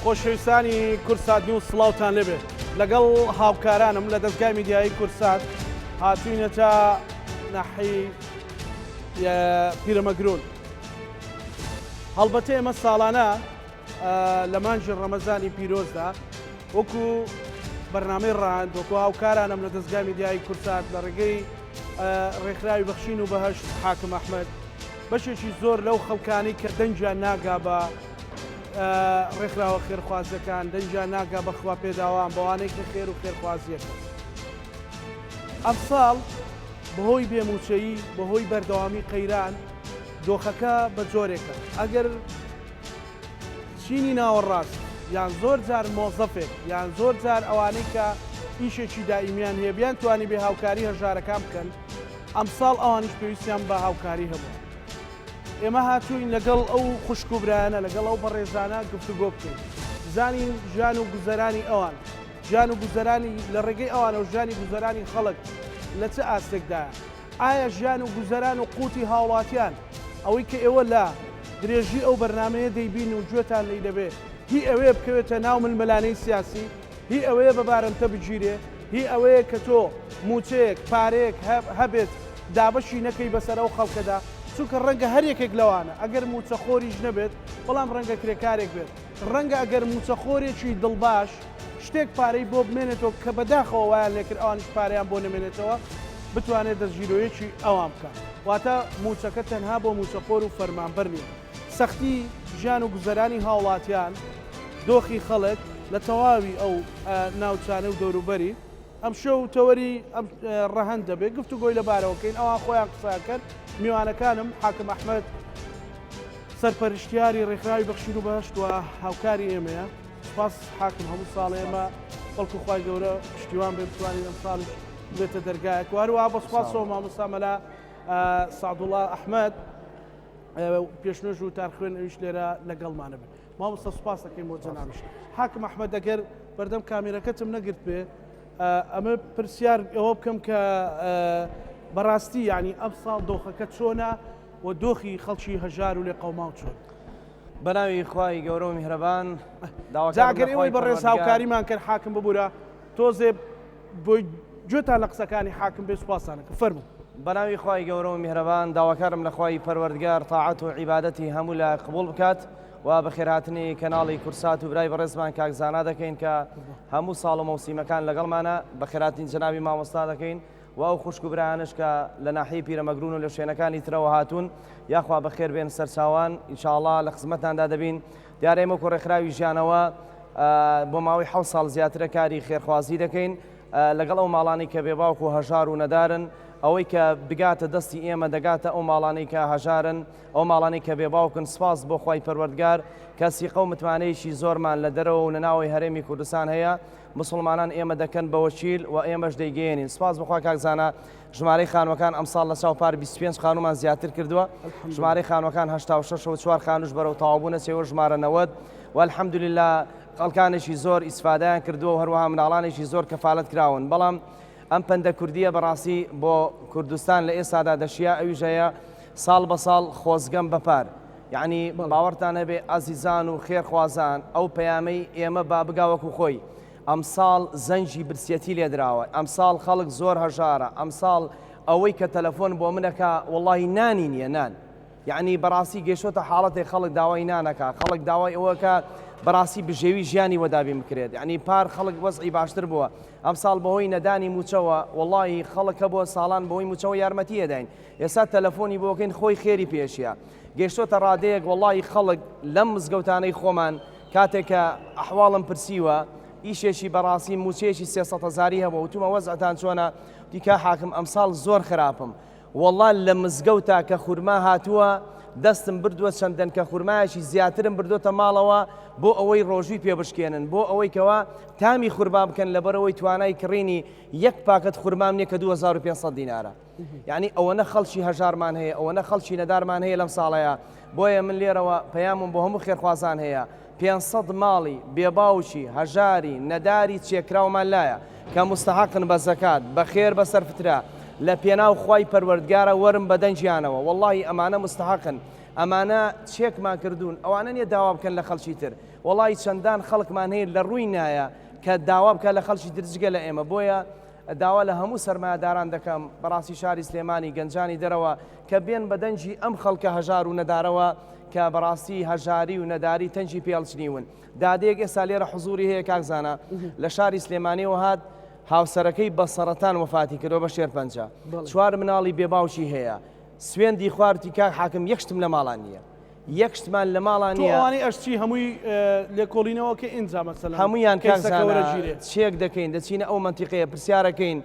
خۆشەویستانی کورسات نیوز سڵاوتان لێبێ لەگەڵ هاوکارانم لە دەستگای میدیایی کورسات هاتوینەتە ناحی پیرەمەگرون. هەڵبەتە ئێمە ساڵانە لە مانجی ڕەمەزانی پیرۆزدا وەکو بەرنامەی ڕاند وەکو هاوکارانم لە دەستگای میدیایی کورسات لە ڕێگەی ڕێکخراوی بەخشین و بەهەشت حاکم ئەحمەد بەشێکی زۆر لەو خەڵکانی کە دەنجیان ناگا بە ڕێکخراوە خێرخوازەکان دەنجیان ناگا بە خوا پێداوان بەوانەی کە خێر و خێرخوازیەکە. ئەم ساڵ بەهۆی بێموچەیی بەهۆی بەردەوامی قەیران دۆخەکە بە جۆرێکە ئەگەر چینی ناوەڕاست یان زۆر جار مۆزەفێک یان زۆر جار ئەوانەی کە ئیشێکی دائیمیان هەیە بیان توانی بێ هاوکاری هەژارەکان بکەن ئەم ساڵ ئەوانش پێویستیان بە هاوکاری هەبوو. ئێمە هاتووین لەگەڵ ئەو خوشک و برایانە لەگەڵ ئەو بەڕێزانە گفتوگۆ بکەین زانین ژیان و گوزەرانی ئەوان ژیان و گوزەرانی لە ڕێگەی ئەوانە و ژیانی گوزەرانی خەڵک لە چه ئاستێکدایە. ئایا ژیان و گوزەران و قوتی هاوڵاتیان ئەوەی کە ئێوە لە درێژی ئەو بەرنمەیە دەیبین و گوێتان لی دەبێ هی ئەوەیە بکەوێتە ناو ململانەی سیاسی هی ئەوەیە بەبارەمتە بگیرێ هی ئەوەیە کە تۆ موچەیەک پارەیەک هەبێت دابەشی نەکەی بەسەر ئەو خەڵکەدا چونکە ڕەنگە هەر یەکێک لەوانە ئەگەر موچەخۆریش نەبێت بەڵام ڕەنگە کرێکارێک بێت ڕەنگە ئەگەر موچەخۆرێکی دڵباش شتێک پارەی بۆ بمێنێتەوە کە بەداخەوە وایان لێکرد ئەوانش پارەیان بۆ نەمێنێتەوە بتوانێت دەستگیرۆیەکی ئەوان بکات واتە موچەکە تەنها بۆ موچەخۆر و فەرمانبەر نیە. سەختی ژیان و گوزەرانی هاوڵاتیان دۆخی خەڵک لە تەواوی ئەو ناوچانە و دەوروبەری ئەم شەو تەوەری ئەم ڕەهەند دەبێت گفتوگۆی لەبارەوەکەین ئەوان خۆیان قساکرد میوانەکانم حاکم ئەحمەد سەرپەرشتیاری ڕێکخراوی بەخشین و بەهەشت و هاوکاری ئێمەیە. سپاس حاکم هەموو ساڵ ئێمە بەڵکو خوای گەورە پشتیوان بێ بتوانین ئەم ساڵیش بێتە دەرگایەک و هەروەها بە سوپاسەوە مامۆستا مەلا سەعدوڵڵا ئەحمەد پێشنۆژ و تارخوێن ئەویش لێرە لەگەڵمانە بێت. مامۆستا سوپاس دەکەین بۆ جەنابش. حاکم ئەحمەد ئەگەر بەردەم کامێرەکەتم نەگرت بێ ئەمە پرسیار ئەوە بکەم کە بەڕاستی یعنی ئەم ساڵ دۆخەکە چۆنە و دۆخی خەڵکی هەژار و لێ قەوما و چۆن بەناوی خوای گەورە و میهرەبان داواکەر ئێوەی بەڕێز هاوکاریمان کرد حاکم ببوورە تۆزێ بۆی گوێتان لە قسەکانی حاکم بێ سوپاسانەکە فەرموو. بەناوی خوای گەورە و میهرەبان داواکارم لە خوای پەروەردگار تاعەت و عیبادەتی هەموو لە قبوڵ بکات و بەخێرهاتنی کەناڵی کورسات و برای بەڕێزمان کاکزانا دەکەین کە هەموو ساڵ و مەوسیمەکان لەگەڵمانە بەخێرهاتنی جەنابی مامۆستا دەکەین و ئەو خوشک و برایانش کە لە ناحیەی پیرەمەگرون و لە شوێنەکانی ترەوە هاتوون یاخوا بەخێر بێن سەرچاوان ئینشاءڵڵا لە خزمەتاندا دەبین. دیارە ئێمە ڕێکخراوی ژیانەوە بۆ ماوەی 7 ساڵ زیاترە کاری خێرخوازی دەکەین لەگەڵ ئەو ماڵانی کە بێباوک و هەژار و نەدارن ئەوەی کە بگاتە دەستی ئێمە دەگاتە ئەو ماڵانەی کە هەژارن ئەو ماڵانی کە بێباوکن. سپاس بۆ خوای پەروەردگار کە سیقە و متمانەیەکی زۆرمان لە دەرەوە و لە ناوەی هەرێمی کوردستان هەیە مسلمانان ئێمە دەکەن بە وەکیل و ئێمەش دەیگەێنین. سپاس بخوا کاکزانە ژمارەی خانوەکان ئەمساڵ لە چاوپار 25 خانومان زیاتر کردووە ژمارەی خانوەکان 86 و 4 خانوش بەرەو تەواوبوونە چێوە ژمارە 90 و الحەمدولله خەڵکانێکی زۆر ئیسفادەیان کردووە و هەروەها مناڵانێکی زۆر کەفالەت کراون. بەڵام ئەم پەندە کوردیە بەڕاستی بۆ کوردستان لە ئێستادا دەشیا ئەویش هەیە ساڵ بە ساڵ خۆزگەم بەپار یعنی باوەڕتان هەبێ ئازیزان و خێرخوازان ئەو پەیامەی ئێمە با بگاوەکو خۆی ئەم ساڵ زەنجی برسیەتی لێدراوە ئەم ساڵ خەڵک زۆر هەژارە ئەم ساڵ ئەوەی کە تەلەفۆن بۆ منەکە وەڵڵاهی نانی نییە نان یعنی بەڕاستی گەیشتۆتە حاڵەتێک خەڵک داوای نانەکە خەڵک داوای ئەوەکە بەڕاستی بژێوی ژیانی وەدابی بکرێت یعنی پار خەڵک وەزعی باشتر بووە ئەم ساڵ بەهۆی نەدانی موچەوە وەڵڵاهی خەڵکە بۆ ساڵان بەهۆی موچەوە یارمەتی ئەداین ئێستا تەلەفۆنی بۆکەین خۆی خێری پێشیە گەیشتۆتە ڕادەیەک وەڵڵاهی خەڵک لەم مزگەوتانەی خۆمان کاتێککە ئەحواڵم پرسیوە ئیشێکی بەڕاستی موچەیەکی 300,000 هەبوو وتومە وەزعتان چۆنە دیکە حاکم ئەمساڵ زۆر خراپم وەڵڵا لە مزگەوتا کە خورما هاتووە دەستم بردووە چەندەن کە خورمایەکی زیاترم بردوتە ماڵەوە بۆ ئەوەی ڕۆژووی پێبشکێنن بۆ ئەوەی کەوا تامی خورما بکەن لەبەرەوەی توانای کڕینی یەک پاکەت خورمام نییە کە 2500 دینارە یعنی ئەوەنە خەڵکی هەژارمان هەیە ئەوەنە خەڵکی نەدارمان هەیە لەم ساڵەیە بۆیە من لێرەوە پەیامم بۆ هەموو خێرخوازان هەیە 500 ماڵی بێباوکی هەژاری نەداری چێکراومان لایە کە مستحقن بە زەکات بەخێر بەسەر فترە لە پێناو خوای پەروەردگارە وەرم بە دەنجیانەوە وەڵڵاهی ئەمانە مستحقن ئەمانە چێکمان کردوون ئەوانە نیە داوا بکەن لە خەڵکی تر وڵی چەندان خەڵکمان هەیە لە ڕووی نایە کە داوا بکە لە خەڵکی درجگە لە ئێمە بۆیە داوا لە هەموو سەرمایهداران دەکەم بەڕاستی شاری سلێمانی گەنجانی دەرەوە کە بێن بەدەنجی ئەم خەڵکە هەژار و نەدارەوە کە بەڕاستی هەژاری و نەداری تەنجی پێڵچنیون دادەیەک ئێستا لێرە حزوری هەیە کاکزانە لە شاری سلێمانیەوە هات هاوسەرەکەی بە سەرەتان وفاتی کردەوە بە شێرپەنجە 4 مناڵی بێباوشی هەیە سوێندی خوارتی کاک حاکم یەکشتم لە ماڵان نییە یەکشتمان لە ماڵان نییە ئەوانی ئەشتی هەمووی لێکۆڵینەوە کە ئینجا مەسەلا هەمویان چێک دەکەین دەچینە ئەو منتیقەیە پرسیارەکەین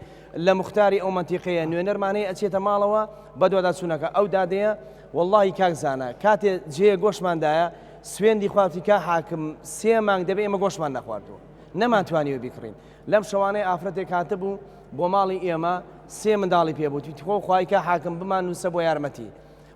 لە مختاری ئەو منتیقەیە نوێنەرمانەیە ئەچێتە ماڵەوە بە دووەدا چوونەکە ئەو دادەیە واللهی کاکزانە کاتێ جێ گۆشماندایە سوێندی خواتی کا حاکم 3 مانگ دەبێ ئێمە گۆشمان نەخواردووە نەمانتوانیوە بیکڕین لەم شەوانەی ئافرەتێک هاتە بوو بۆ ماڵی ئێمە 3 منداڵی پێبووی تخۆ خوای کا حاکم بمان نووسە بۆ یارمەتی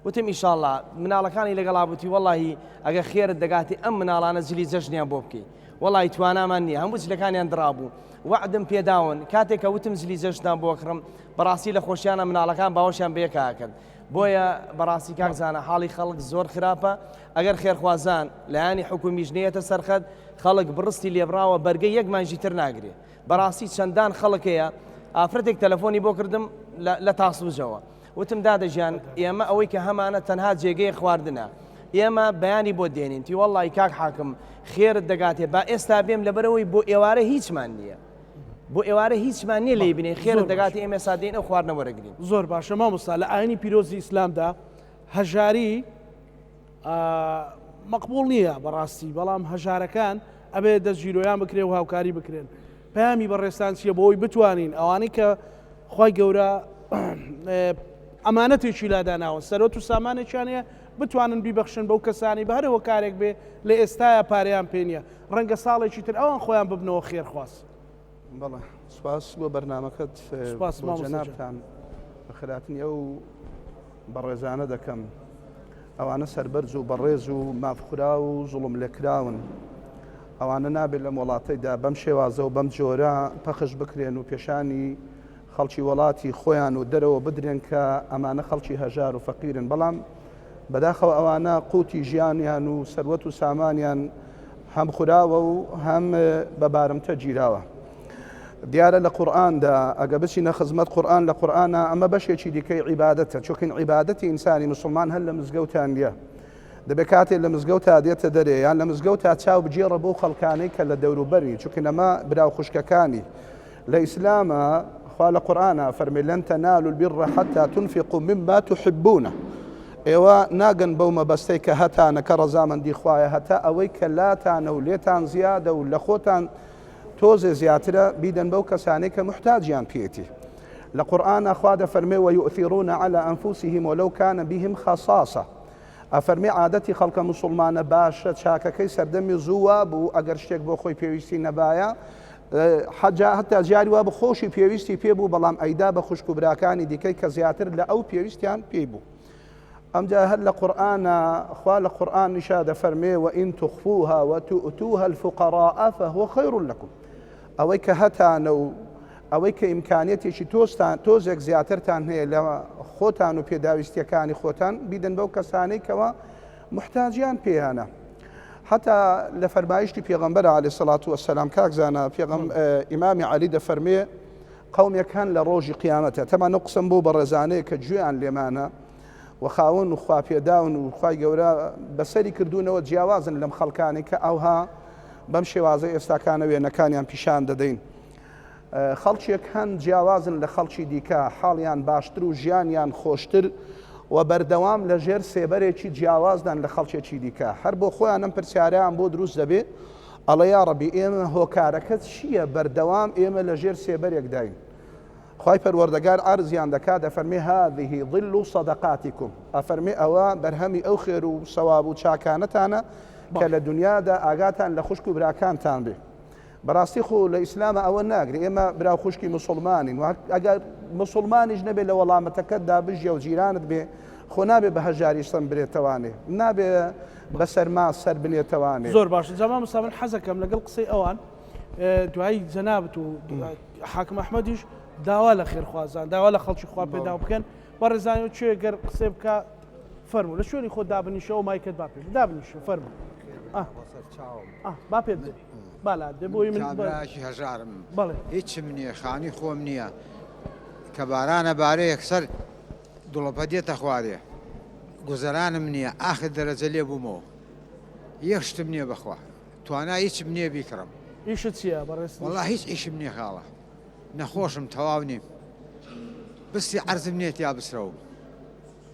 وتم ئیشاءالله مناڵەکانی لەگەڵا بووتی واللهی ئەگە خێرت دەگاتی ئەم مناڵانە جلی جەژنیان بۆ بکەی واللهی توانامان نییە هەموو جلەکانیان درابوو وعدم پێداون کاتێککە وتم جلی جەژنان بۆ کڕم بەڕاستی لە خۆشیانە مناڵەکان باوەشیان بەیەکا کرد بۆیە بەڕاستی کاکزانە حاڵی خەڵک زۆر خراپە ئەگەر خێرخوازان لایانی حکومیش نێتە سەرخەت خەڵک بڕستی لێبراوە بەرگەی یەک مانجی تر ناگرێ بەڕاستی چەندان خەڵکەیە ئافرەتێک تەلەفۆنی بۆ کردم لە تاسووجەوە وتم دادەژیان ئێمە ئەوەی کە هەمانە تەنها جێگەی خواردنە ئێمە بەیانی بۆ دێنین تی وەڵڵی کاک حاکم خێرت دەگاتێ با ئێستا بێم لەبەرەوەی بۆ ئێوارە هیچمان نییە بۆ ئێوارە هیچمان نییە لێ بینێ خێرت دەگاتی ئێمە سادین ئەو خواردنە وەرەگرین زۆر باشە مامۆستا لە ئاینی پیرۆزی ئیسلامدا هەژاری مەقبوڵ نییە بەڕاستی بەڵام هەژارەکان ئەبێ دەستگیرۆیان بکرێ و هاوکاری بکرێن پەیامی بەڕێستان چیە بۆی بتوانین ئەوانەی کە خی گەورە ئەمانەتێکی لاداناوە سەرۆت و سامانێکیانەیە بتوانن بیبەخشن بەو کەسانی بە هەرەوە کارێک بێ لە ئێستاە پارەیان پێ نییە ڕەنگە ساڵێکی تر ئەوان خۆیان ببنەوە خێرخواست بەڵێ سوپاس بۆ بەرنمەکەت جەنابتان بەخراتنی ئەو بەڕێزانە دەکەم ئەوانە سەربەرز و بەڕێز و مافخورا و زوڵم لێکراون ئەوانە نابێت لەم وڵاتەیدا بەم شێوازە و بەم جۆرە پەخش بکرێن و پێشانی خەڵکی وڵاتی خۆیان و دەرەوە بدرێن کە ئەمانە خەڵکی هەژار و فەقیرن بەڵام بەداخەوە ئەوانە قوتی ژیانیان و سەروەت و سامانیان هەم خوراوە و هەم بەبارمتە گیراوە دیارە لە قورئاندا ئەگە بچینە خزمەت قورئان لە قورئانە ئەمە بەشێکی دیکەی عیبادەتە چۆکن عیبادەتی ئینسانی مسلمان هەر لە مزگەوتان نیە دەبێت کاتێک لە مزگەوتا دێتە دەرێ یان لە مزگەوتا چاو بجێڕە بۆ خەڵکانەی کە لە دەوروبەری چونکە ئەمە براو خوشکەکانی لە ئیسلامە خوا لە قورئانە فەرمی لەن تەنالوا البر حتى تنفقوا مما تحبون ئێوە ناگەن بەو مەبەستەی کە هەتانە کە ڕەزامەندی خوایە هەتا ئەوەی کە لاتانە و لێتان زیادە و لە خۆتان تۆزێ زیاترە بیدەن بەو کەسانەی کە محتاجیان پێێتی لە قورئانە خوا دەفەرمێ ويؤثرون على أنفسهم ولو كان بهم خصاصة ئەفەرمێ عادەتی خەڵکە موسڵمانە باشە چاکەکەی سەردەمی زووە بوو ئەگەر شتێک بۆ خۆی پێویستی نەبایە هەتا جاری وا بە خۆشی پێویستی پێبوو بەڵام ئەیدا بە خوشک و براکانی دیکەی کە زیاتر لە ئەو پێویستیان پێی بوو ئەمجا هەر لە قورئانە خوا لە قورئان نیشا دەفەرمێ وئین تخفوها وتؤتوها الفقراء فهو خير لكم ئەوەی کە هەتانە و ئەوەی کە ئیمکانێتێکی تۆزێک زیاترتان هەیە لە خۆتان و پێداویستیەکانی خۆتان بیدەن بەو کەسانەی کەەوە محتاجیان پێیانە حتا لە فەرمایشتی پێغەمبەر عەلەیهی سەڵات وەسەلام کاکزانە ئیمامی عەلی دەفەرمێ قەومێکان لە ڕۆژی قیامەتە تەمانە قسم بۆ بە ڕێزانەیە کە گوێیان لێمانە و خاوەن و خواپێداون و خوای گەورە بەسەری کردوونەوە جیاوازن لەم خەڵکانی کە ئەوها بەم شێوازە ئێستاکانە وێنەکانیان پیشان دەدەین خەڵکیەک هەن جیاوازن لە خەڵکی دیکە حاڵیان باشتر و ژیانیان خۆشتر و بەردەوام لە ژێر سێبەرێکی جیاوازدان لە خەڵکێکی دیکە هەر بۆ خۆیان ئەم پرسیاریان بۆ دروست دەبێت ئەڵێ یا ڕەبی ئێمە هۆکارەکەت چییە بەردەوام ئێمە لە ژێر سێبەرێک داین خوای پەروەردەگار عەرزیان دەکات دەفەرمێ هذه ظل صدقاتكم ئەفەرمێ ئەوە بەرهەمی ئەو خێر و سەواب و چاکانەتانە کە لە دنیادا ئاگاتان لە خوشک و براکانتان بێ بەڕاستی خۆ لە ئیسلامە ئەوە ناگرێت ئێمە برا خوشکی مسلمانین ئەگەر مسلمانیش نەبێ لە وەڵامەتەکەتدا بژێ و جیرانت بێ خۆ نابێ بە هەژاری سم برێتەوانێ نابێ بە سەرما سەر بنێتەوانێ زۆر باش جەمال مستەفا حەزەکەم لەگەڵ قسەی ئەوان دوای جەنابەت و حاکم ئەحمەدیش داوا لە خێرخوازان داوا لە خەڵکی خوا پێدا بکەن بە ڕێزانەوە کوێ گەر قسێ بکە فەرموو لە شوێنی خۆ دابنیشە و مایکت با پێ دابنیشە فەرموو با پێ بدەین بالا دەبۆی من کابرایکی هەژارم بەڵێ هیچم نییە خانی خۆم نییە کە بارانە بارەیە یەکسەر دوڵەپە دێتە خوارێ گوزەرانم نییە ئاخر دەرەجە لێ بوومەوە یەک شتم نییە بەخوا توانای هیچم نییە بیکڕم ئیشت چییە بەڕێست وەڵا هیچ ئیشم نییە خاڵە نەخۆشم تەواو نیم بستی عەرزم نێت یا بسرەوە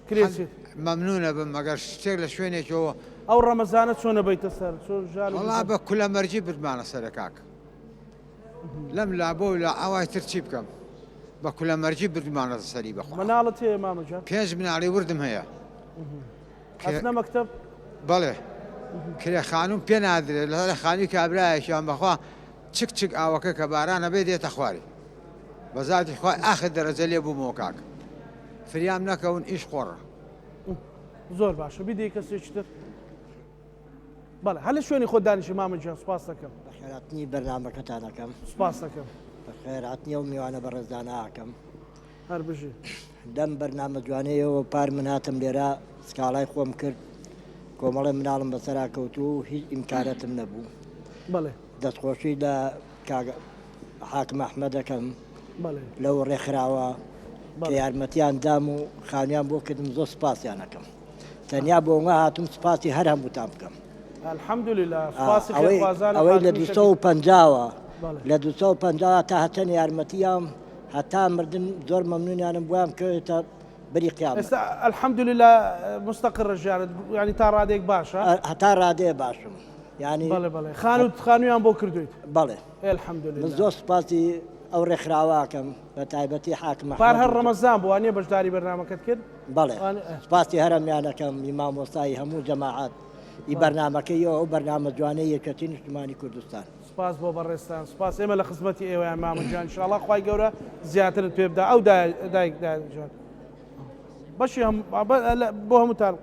کرێچێت مەمنونە بم مەگەر شتێک لە شوێنێکەوە ئەو ڕەمەزانە چۆنە بەیتە سەر وەڵا بە کولە مەرجی بردمانە سەرە کاک لەم لابۆ لە ئاوای تر چی بکەم بە کولە مەرجی بردمانە سەری بەخوا مناڵت هەیە مامەجان 5 مناڵی وردم هەیە ئەچنە مەکتەب بەڵێ کرێ خانوم پێ نادرێت لە خانی کابرایەکیان بەخوا چک ئاوەکە کە بارانە بێ دێتە خواری بەزاتی خوای ئاخر دەرەجە لێ بوومەوە کاک فریام نەکەون ئیش خۆڕە زۆر باشە بیدەی کەسێکی تر بەڵێ هەل لە شوێنی خۆت دانیشی مامەجان سوپاس دەکەم بەخێراتنی بەرنامەکەتانەکەم سوپاس دەکەم بەخێراتنی و میوانە بەڕێزداناکەم هەر بژێ دەم بەرنامە جوانەیەوە پار من هاتم لێرە سکاڵای خۆم کرد کۆمەڵی مناڵم بەسەرا کەوتو و هیچ ئیمکانەتم نەبوو بەڵێ دەستخۆشی لە حاکم ئەحمەد دەکەم بەڵێ لەو ڕێکخراوە کە یارمەتیان دام و خانیان بۆ کردم زۆر سپاسیانەکەم تەنیا بۆ ئەوە هاتم سپاسی هەر هەمووتان بکەم الحەمدولillah سپاسی خێرخوازانە ئەوەی لە 250ەوە بەڵێ. لە 250 تا هەتەن یارمەتیام هەتا مردن زۆر مەمنونیانم بۆیان کردێتە بەری قیامەت ئێستا الحەمدولillah مستەقر ژیانت ینی تا ڕادێک باشە هەتا ڕادەیە باشم ینی بەڵێ بەڵێ خانویان بۆ کردویت بەڵێ من الحەمدولillah زۆر سپاسی ئەو ڕێکخراواکەم بە تایبەتی حاکم پار هەر ڕەمەزان بوو وانییە بەشداری بەرنامەکەت کرد بەڵێ سپاسی هەرەمیانەکەم مامۆستایی هەموو جەماعات ئی بەرنامەکەیەوە ئەو بەرنامە جوانەی یەکەتی نیشتمانی کوردستان سپاس بۆ بەڕێستان سپاس ئێمە لە خزمەتی ئێوەیان مامەجان ئینشاءڵڵا خوای گەورە زیاترت پێ بدە ئەو دایکداجان بەشی بۆ هەمووتان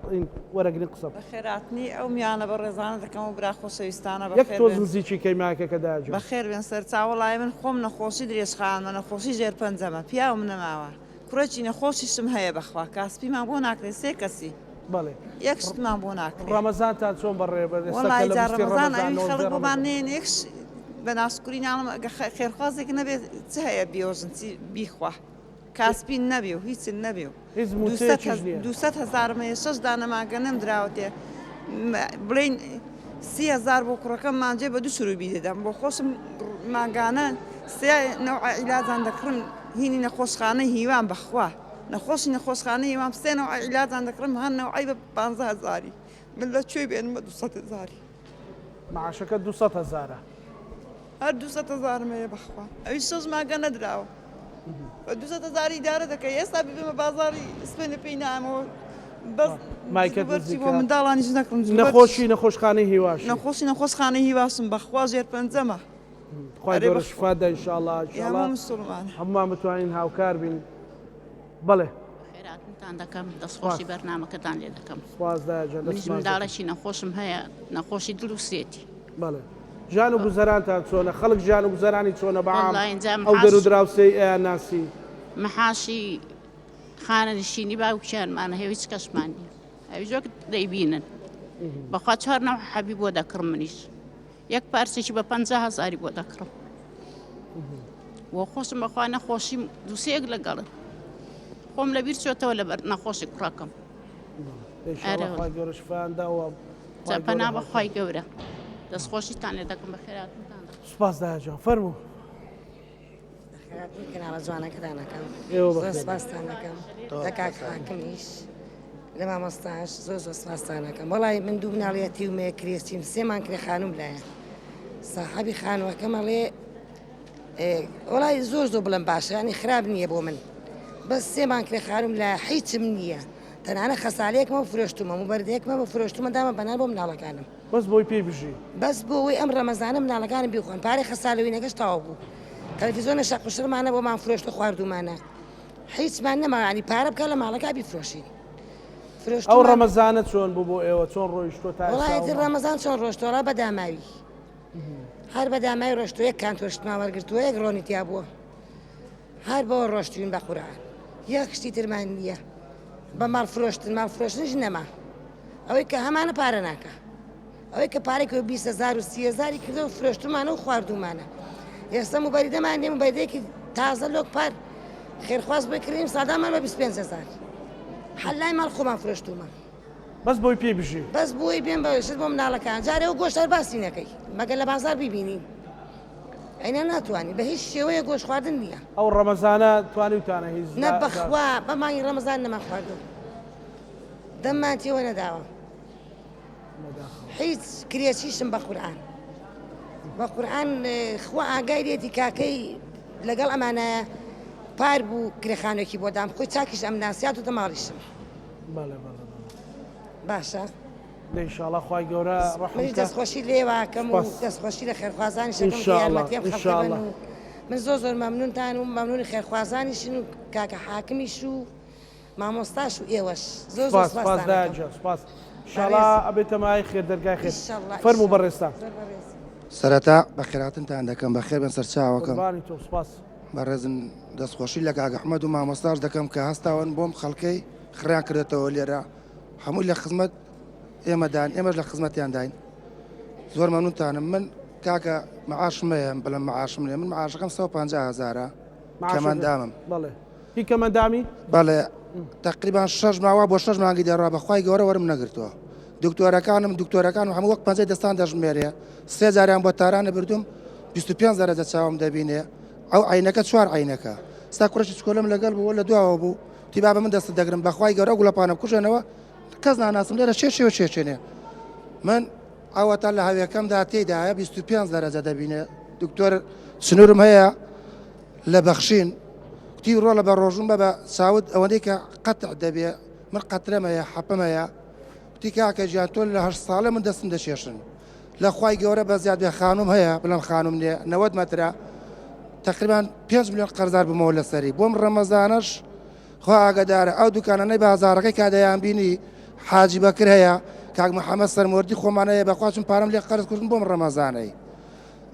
وەرەگرین قسە بەخێراتنی ئەو میانە بە ڕێزانە دەکەم و برا خۆسەویستانە یەک تۆ نزیکی کەیماکەکە داجان بەخێر بێن سەر چاوەڵای من خۆم نەخۆشی درێژخانە نەخۆشی ژێر پەنجەمە پیاوم نەماوە کوڕێکی نەخۆشیشم هەیە بەخوا کاسپیمان بۆ ناکرێت سێ کەسی بەڵێ یەک شتمان بۆ ناکرێت ڕەمەزانتان چۆن بەڕێ وەڵای جا ڕەمەزان ئەوی خەڵک بۆمان نێن یەکش بە ناسکوری ناڵم خێرخوازێک نەبێت چ هەیە بیۆژن بیخوا کاسپین نەبێ و هیچ نەبێ و 200,000 6 دانەماگە نەم دراوەتێ بڵین 30,000 بۆ کوڕەکەم مانجێ بە 2 سروبی دەدەم بۆ خۆشم ماگانە سێ نەوع عیلاجان دەکڕم هینی نەخۆشخانە هیوان بەخوا نەخۆشخانە هیوان سێ نەوع عیلاجان دەکڕم هەر نەوعی بە 15,000 من لە کوێ بێن بە 200,000 معاشەکە 200,000 هەر 200,000 مەیە بەخوا ئەوی شەش ماگە نەدراوە بە 200,000 ئیدارە دەکەی ئێستا ببێمە بازاری سپێنە پێی نامەوە بەس بۆ منداڵانیش نەکڕم نەخۆشخانەی هیواش نەخۆشخانەی هیواشم بەخوا ژێر پەنجەمە خوای گەورە شفادا ئینشاءڵڵا هەمومان بتوانین هاوکار بین بەڵێ خێراتتان دەکەم دەستخۆشی بەرنامەکەتان لێ دەکەم منیش منداڵێکی نەخۆشم هەیە نەخۆشی دروستێتی بەڵێ ژان و گوزەرانتان چۆنە خەڵک ژان و گوزەرانی چۆنە بەعام ئەو دەرو دراوسەی ئەیان ناسی مەحاشی خانە نشینی باوکیانمانە هێوی هیچ کەسمان نیە ئەوی زۆر دەیبینن بەخوا 4 نەوع حەبی بۆ دەکڕم منیش یەک پارچێکی بە 50,000 بۆ دەکڕم بۆ خۆشم بەخوا نەخۆشیم دووسەیەک لەگەڵن خۆم لەبیر چۆتەوە لە نەخۆشی کوڕەکەم پەنا بەخوای گەورە دەستخۆشیتان لێ دەکەم بە خێراتتان سوپاس داجان فەرموو کەناڵە جوانەکەدانەکەم سپاسان دەکەم لە کاک حاکمیش لە مامۆستاش زۆر سپاسانەکەم وەڵی من دوو مناڵەتی و مەیە کرێستیم سێمان کرێ خانوم لایە ساحەبی خانووەکەمەڵێ وەڵی زۆر بڵم باشە ینی خراپ نییە بۆ من بەس سێمان کرێ خانوم لە هیچم نییە تەنانە خەسالەیەکمە فرۆشتومە و بەردەیەکمە بە فرۆشتومە دامە بەنان بۆ مناڵەکانم بەس بۆی پێی بژی بەس بۆ ئەوەی ئەم ڕەمەزانە مناڵەکانم بیخۆن پارەی خەسالەوەینەکەش تەواو بوو تەلەڤیزۆنە شەقوشرمانە بۆمان فرۆشتە خواردومانە هیچمان نەماوانی پارە بکە لە ماڵەکە بیفرۆشین ئەو ڕەمەزانە چۆن بوو بۆ ئێوە چۆن ڕۆیشتۆ تا وڵایەتی ڕەمەزان چۆن ڕۆشتۆڵە بەداماوی هەر بەدامای ڕۆشتۆ یەک کانتۆشتما وەرگرتووە یەک ڕۆنیتیا بووە هەر بەوە ڕۆشتوین بە قورعان یەک شتی ترمان نییە بە ماڵ فرۆشتن ماڵ فرۆشتنش نەما ئەوەی کە هەمانە پارە ناکە ئەوەی کە پارێکەوە 20,000 و 30,000 کردەوە فرۆشتمانە و خواردومانە ئێستا موبەریدەمان دێ موبایلەیەکی تازە لۆک پار خێرخواست بکردیم سادامان بە 25,000 حەلای ماڵ خۆمان فرۆشتومان بەس بۆی پێی بژی بەس بۆی بێن بەشت بۆ مناڵەکان جارەوە گۆشتار باسی نەکەی مەگە لە بازار ببینی ئەینە ناتوانانی بە هیچ شێوەیە گۆشت خواردن نییە ئەو ڕەمەزانە توانی وتانە هیچ نە بەخوا بەمانی ڕەمەزان نەما خواردن دەممان تێوە نەداوە هیچ کرێچیشم بە قورئان بە قورئان خوا ئاگای لێتی کاکەی لەگەڵ ئەمانە پار بوو کرێخانێکی بۆ دام خۆی چاکیش ئەم ناسیات و دەماڵیشم باشە ئینشاءڵڵا خوای گەورە ڕەحمت دەستخۆشی لێواکەم و دەستخۆشی لە خێرخوازانی شەکەم من زۆر مەمنونتان و مەمنونی خێرخوازانیشن و کاکە حاکمیش و مامۆستاش و ئێوەش زۆر سپاس ئینشاءڵڵا ئەبێتە مای خێر دەرگای خێر فەرموو بەڕێستان سەرەتا بەخێراتنتان دەکەم بەخێر بن سەرچاوەکەم سپاس بەڕێزم دەستخۆشی لە کاک ئەحمەد و مامۆستاش دەکەم کە هەستاون بۆم خەڵکەی خڕیان کردێتەوە لێرە هەمووی لە خزمەت ئێمەدان ئێمەش لە خزمەتیان داین زۆر مەمنونتانم من کاکە معاشمەیە بەڵام معاشم لێ من معاشەکەم 150,000 کەمەندامم بەڵێ هی کەمەندامی بەڵێ تقریبان 6 ماوە بۆ 6 مانگی دەڕوا بەخوای گەورە وەرم نەگرتووە دکتۆرەکانم هەموو وەک 5 دەستان دەژمێرێ 3 جاریان بۆ تارانە بردوم 25 دەرەجە چاوم دەبینێ ئەو عینەکە 4 عینەکە ستا کوڕەشی چکۆلم لەگەڵ بوو لە دواوە بوو تیبا بە من دەست دەگرم بەخوای گەورە گوڵەپانە بکوژێنەوە کەس ناناسم لێرە شێشەوە چێچێنێ من ئەوەتا لە هەویەکەمدا تێدایە 25 دەرەجە دەبینێ دکتۆر سنوورم هەیە لە بەخشین تی ڕۆڵە بە ڕۆژم بە چاود ئەوەندەی کە قەتع دەبێ من قەترەمەیە حەپەمەیە تی کاکە گیان تۆ لە 8 ساڵە من دەستم دەشێشن لە خوای گەورە بە زیاد بێ خانوم هەیە بڵم خانوم نێ 90 مەترە تقریبان 5 ملیۆن قەرزار بمەوە لەسەری بۆم ڕەمەزانەش خوا ئاگادارە ئەو دوکانانەی بازارەکەی کادەیان بینی حاجی بەکر هەیە کاک محەممەد سەرمۆردی خۆمانەیە بەخواچم پارەم لێ قەرز کردن بۆم ڕەمەزانەی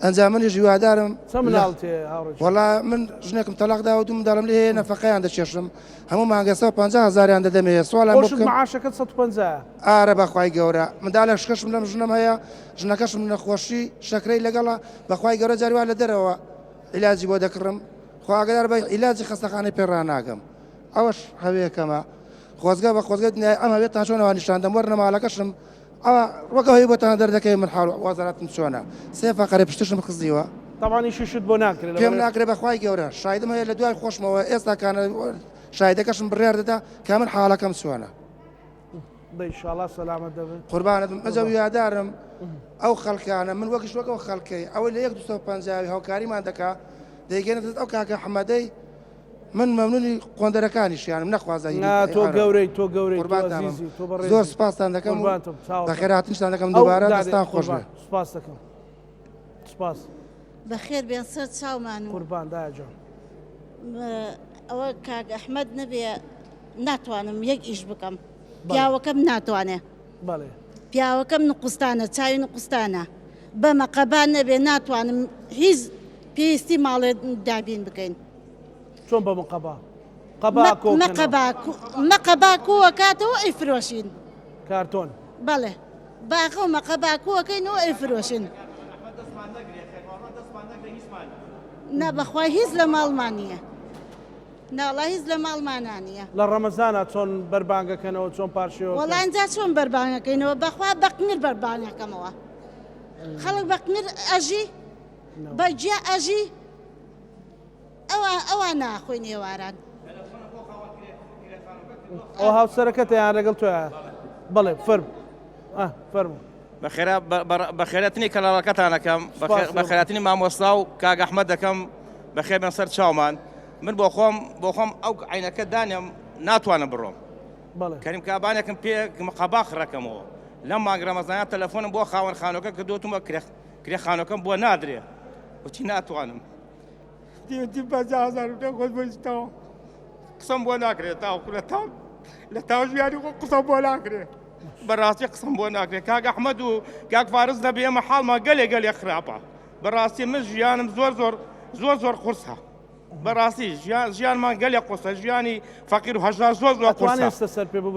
ئەنجام منی ژیوادارم وەڵا من ژنێکم تەلاقدا و دوو منداڵم لێ نەفەقەیان دەچێشم هەموو مانگە 150,000 دەدەمێ سوالم معاشەکەت 150 ئارە بەخوای گەورە منداڵە شکەشم لەم ژنم هەیە ژنەکەشم نەخۆشی شەکرەی لەگەڵە بەخوای گەورە جاریوا لە دەرەوە عیلاجی بۆ دەکڕم خواگەدار بە عیلاجی خەستەخانەی پێڕاناگەم ئەوەش هەوەیەکەمە خۆزگە بە خۆزگەت ئەم هەوێت تا چۆنەوە نیشاندەم وەرنە ماڵەکەشم ئەوە وەکەوەی بۆتان دەردەکەی من حاڵ وەزارەتم چۆنە سێ فەقەرە پشتشم خزیوە تاوانی ششت بۆ ناکرێت پێم ناکرێت بەخوای گەورە شایدم هەیە لە دوای خۆشمەوە ئێستاکانە شایدەکەشم بڕیار دەدا کە من حاڵەکەم چۆنە ئینشاءڵڵا سەلامەت دەبێت قوربانەتم ئەجە یادارم ئەو خەڵکانە من وەکیش وەکەوە خەڵکەی ئەوەی لە 150 هاوکاریمان دەکا دەیگەێنێت ئەو کاکە حەمەدەی من مەمنونی قۆندەرەکانیشیانم نەخوازایی تۆ گەورەی زۆر سپاسان دەکەم بەخێراتنشتان دەکەم دووبارە دەستان خۆش بێ سپاس دەکەم سپاس بەخێر بێن سەر چاومان و قوربان داجان ئەوە کاک ئەحمەد نەبێ ناتوانم یەک ئیش بکەم پیاوەکەم ناتوانێ پیاوەکەم نقوستانە چاوی نقوستانە بەمە قەبان نەبێ ناتوانم هیچ پێویستی ماڵێ دابین بکەین چۆن بە مقەبا مەقەبا کووەکاتەوە ئەیفرۆشین کارتۆن بەڵێ باخە و مەقەباکووەکەینەوە ئەیفرۆشین نا بەخوای هیچ لە ماڵمان نییە ناڵا هیچ لە ماڵمانانیە لە ڕەمەزانە چۆن بەربانگەکەنەوە چۆن پارشەوە وەڵانجا چۆن بەربانگەکەینەوە بەخوا بەقنر بەربانەکەمەوە خەڵک بەقنر ئەژی بەجیا ئەژی ئەوان ناخۆی نێواران ئەو هاوسەرەکەتیان لەگەڵ تۆە بڵێ فەرموو بەخێرەتنی کەناڵەکەتانەکەم بەخێراتنی مامۆستا و کاک ئەحمەد دەکەم بەخێر بێن سەر چاومان من بۆ خۆم ئەو عینەکە دانیم ناتوانم بڕۆم کەریم کابانێکم پێ قەباخ ڕەکەمەوە لەم مانگ ڕەمەزانە تەلەفۆنم بۆ خاوەن خانۆکە کە دۆتمە کرێخانۆکەم بۆ نادرێ وچی ناتوانم دیوتی 50,000 خۆت بۆیستەوە قسەم بۆ ناکرێت تاوکو لە تاو ژیانی خۆ قسەم بۆ ناکرێت بەڕاستی قسم بۆ ناکرێت کاک ئەحمەد و کاک فارس دەبێ ئێمە حاڵمان گەلێ خراپە بەڕاستی من ژیانم زۆر قورسە بەڕاستی ژیانمان گەلێ قوسە ژیانی فەقیر و هەژار زۆر قوسە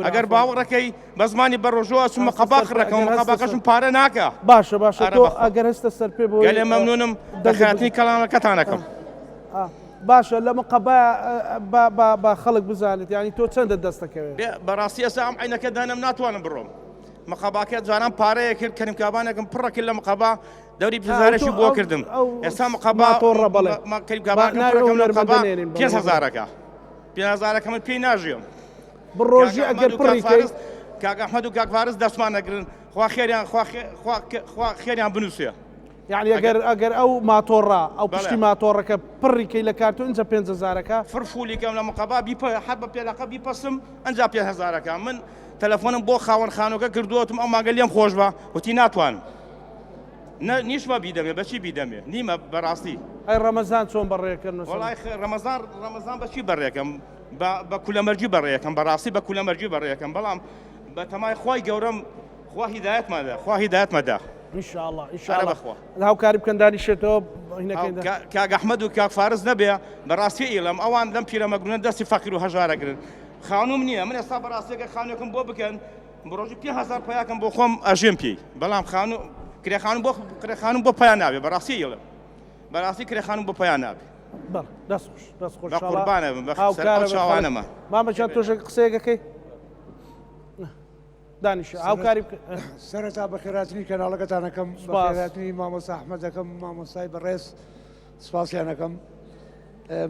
ئەگەر باوەڕەکەی بە زمانی بەڕۆژەوە چوومە قەباق ڕەکەم قەباقەشم پارە ناکە باشە تۆ ئەگەر هەستە سەر پێ بۆ گەلێ مەمنونم دەخاتنی کەڵامەکەتانەکەم باشە لەمە قەبا با خەڵک بزانێت ینی تۆ چەندە دەستەکەوێت بەڕاستی ئێستا ئەم عینەکە دانم ناتوانم بڕۆم مەقەباکە جوانان پارەیە کرد کەریمکابانێکم پڕەکرد لە مەقەبا دەوری پزارێکی بۆ کردم ئێستا مەقەبا کەریمکابان 5,000ەکە من پێی ناژێم بڕۆژی ئەگەر پڕی کاک ئەحمەد و کاک فارس دەستمان نەگرن خوا خێریان بنووسێ یعنی ئەگەر ئەو ماتۆڕا ئەو پشتی ماتۆڕەکە پڕیکەی لە کارتۆ اینجا 5,000ەکە فرفولیکەم لە مەقەبا حەب بە پێلەقە بیپەسم ئەنجا 5,000ەکە من تەلەفۆنم بۆ خاوەن خانۆکە کردووەتم ئەو ماگە لێم خۆش بە وتی ناتوانم نیشمە بیدەمێ بەچی بیدەمێ نیمە بەڕاستی ئەی ڕەمەزان چۆن بەڕێکردن وڵای ڕەمەزان بەچی بەڕێکم بە کولەمەرجی بەڕێیەکەم بەڕاستی بە کولەمەرجی بەڕێیەکەم بەڵام بە تەمای خۆی گەورەم خوا هیدایەتمەدا ئینشاءڵڵا هاوکاری بکەندانی شێتەوە کاک ئەحمەد و کاک فارس نەبێ بەڕاستی ئیڵم ئەوان لەم پیرەمەگرونە دەستی فەقیر و هەژارەگرن خانوم نییە من ئێستا بەڕاستیەکە خانوێکم بۆ بکەن بڕۆژی 5,000 پیاکەم بۆ خۆم ئەژێم پێی بەڵام کرێخانم بۆ پایان نابێ بەڕاستی ئیڵم بەڕاستی کرێخانم بۆ پایان نابێ دەستخۆش قوربانە چاوانەمە مامەجان تۆش قسەیەکەکەی دانیش هاوکاری سەرەتا بەخێراتنی کەناڵەکەتانەکەم بەخێراتنی مامۆستا ئەحمەدەکەم مامۆستای بەڕێز سوپاسیانەکەم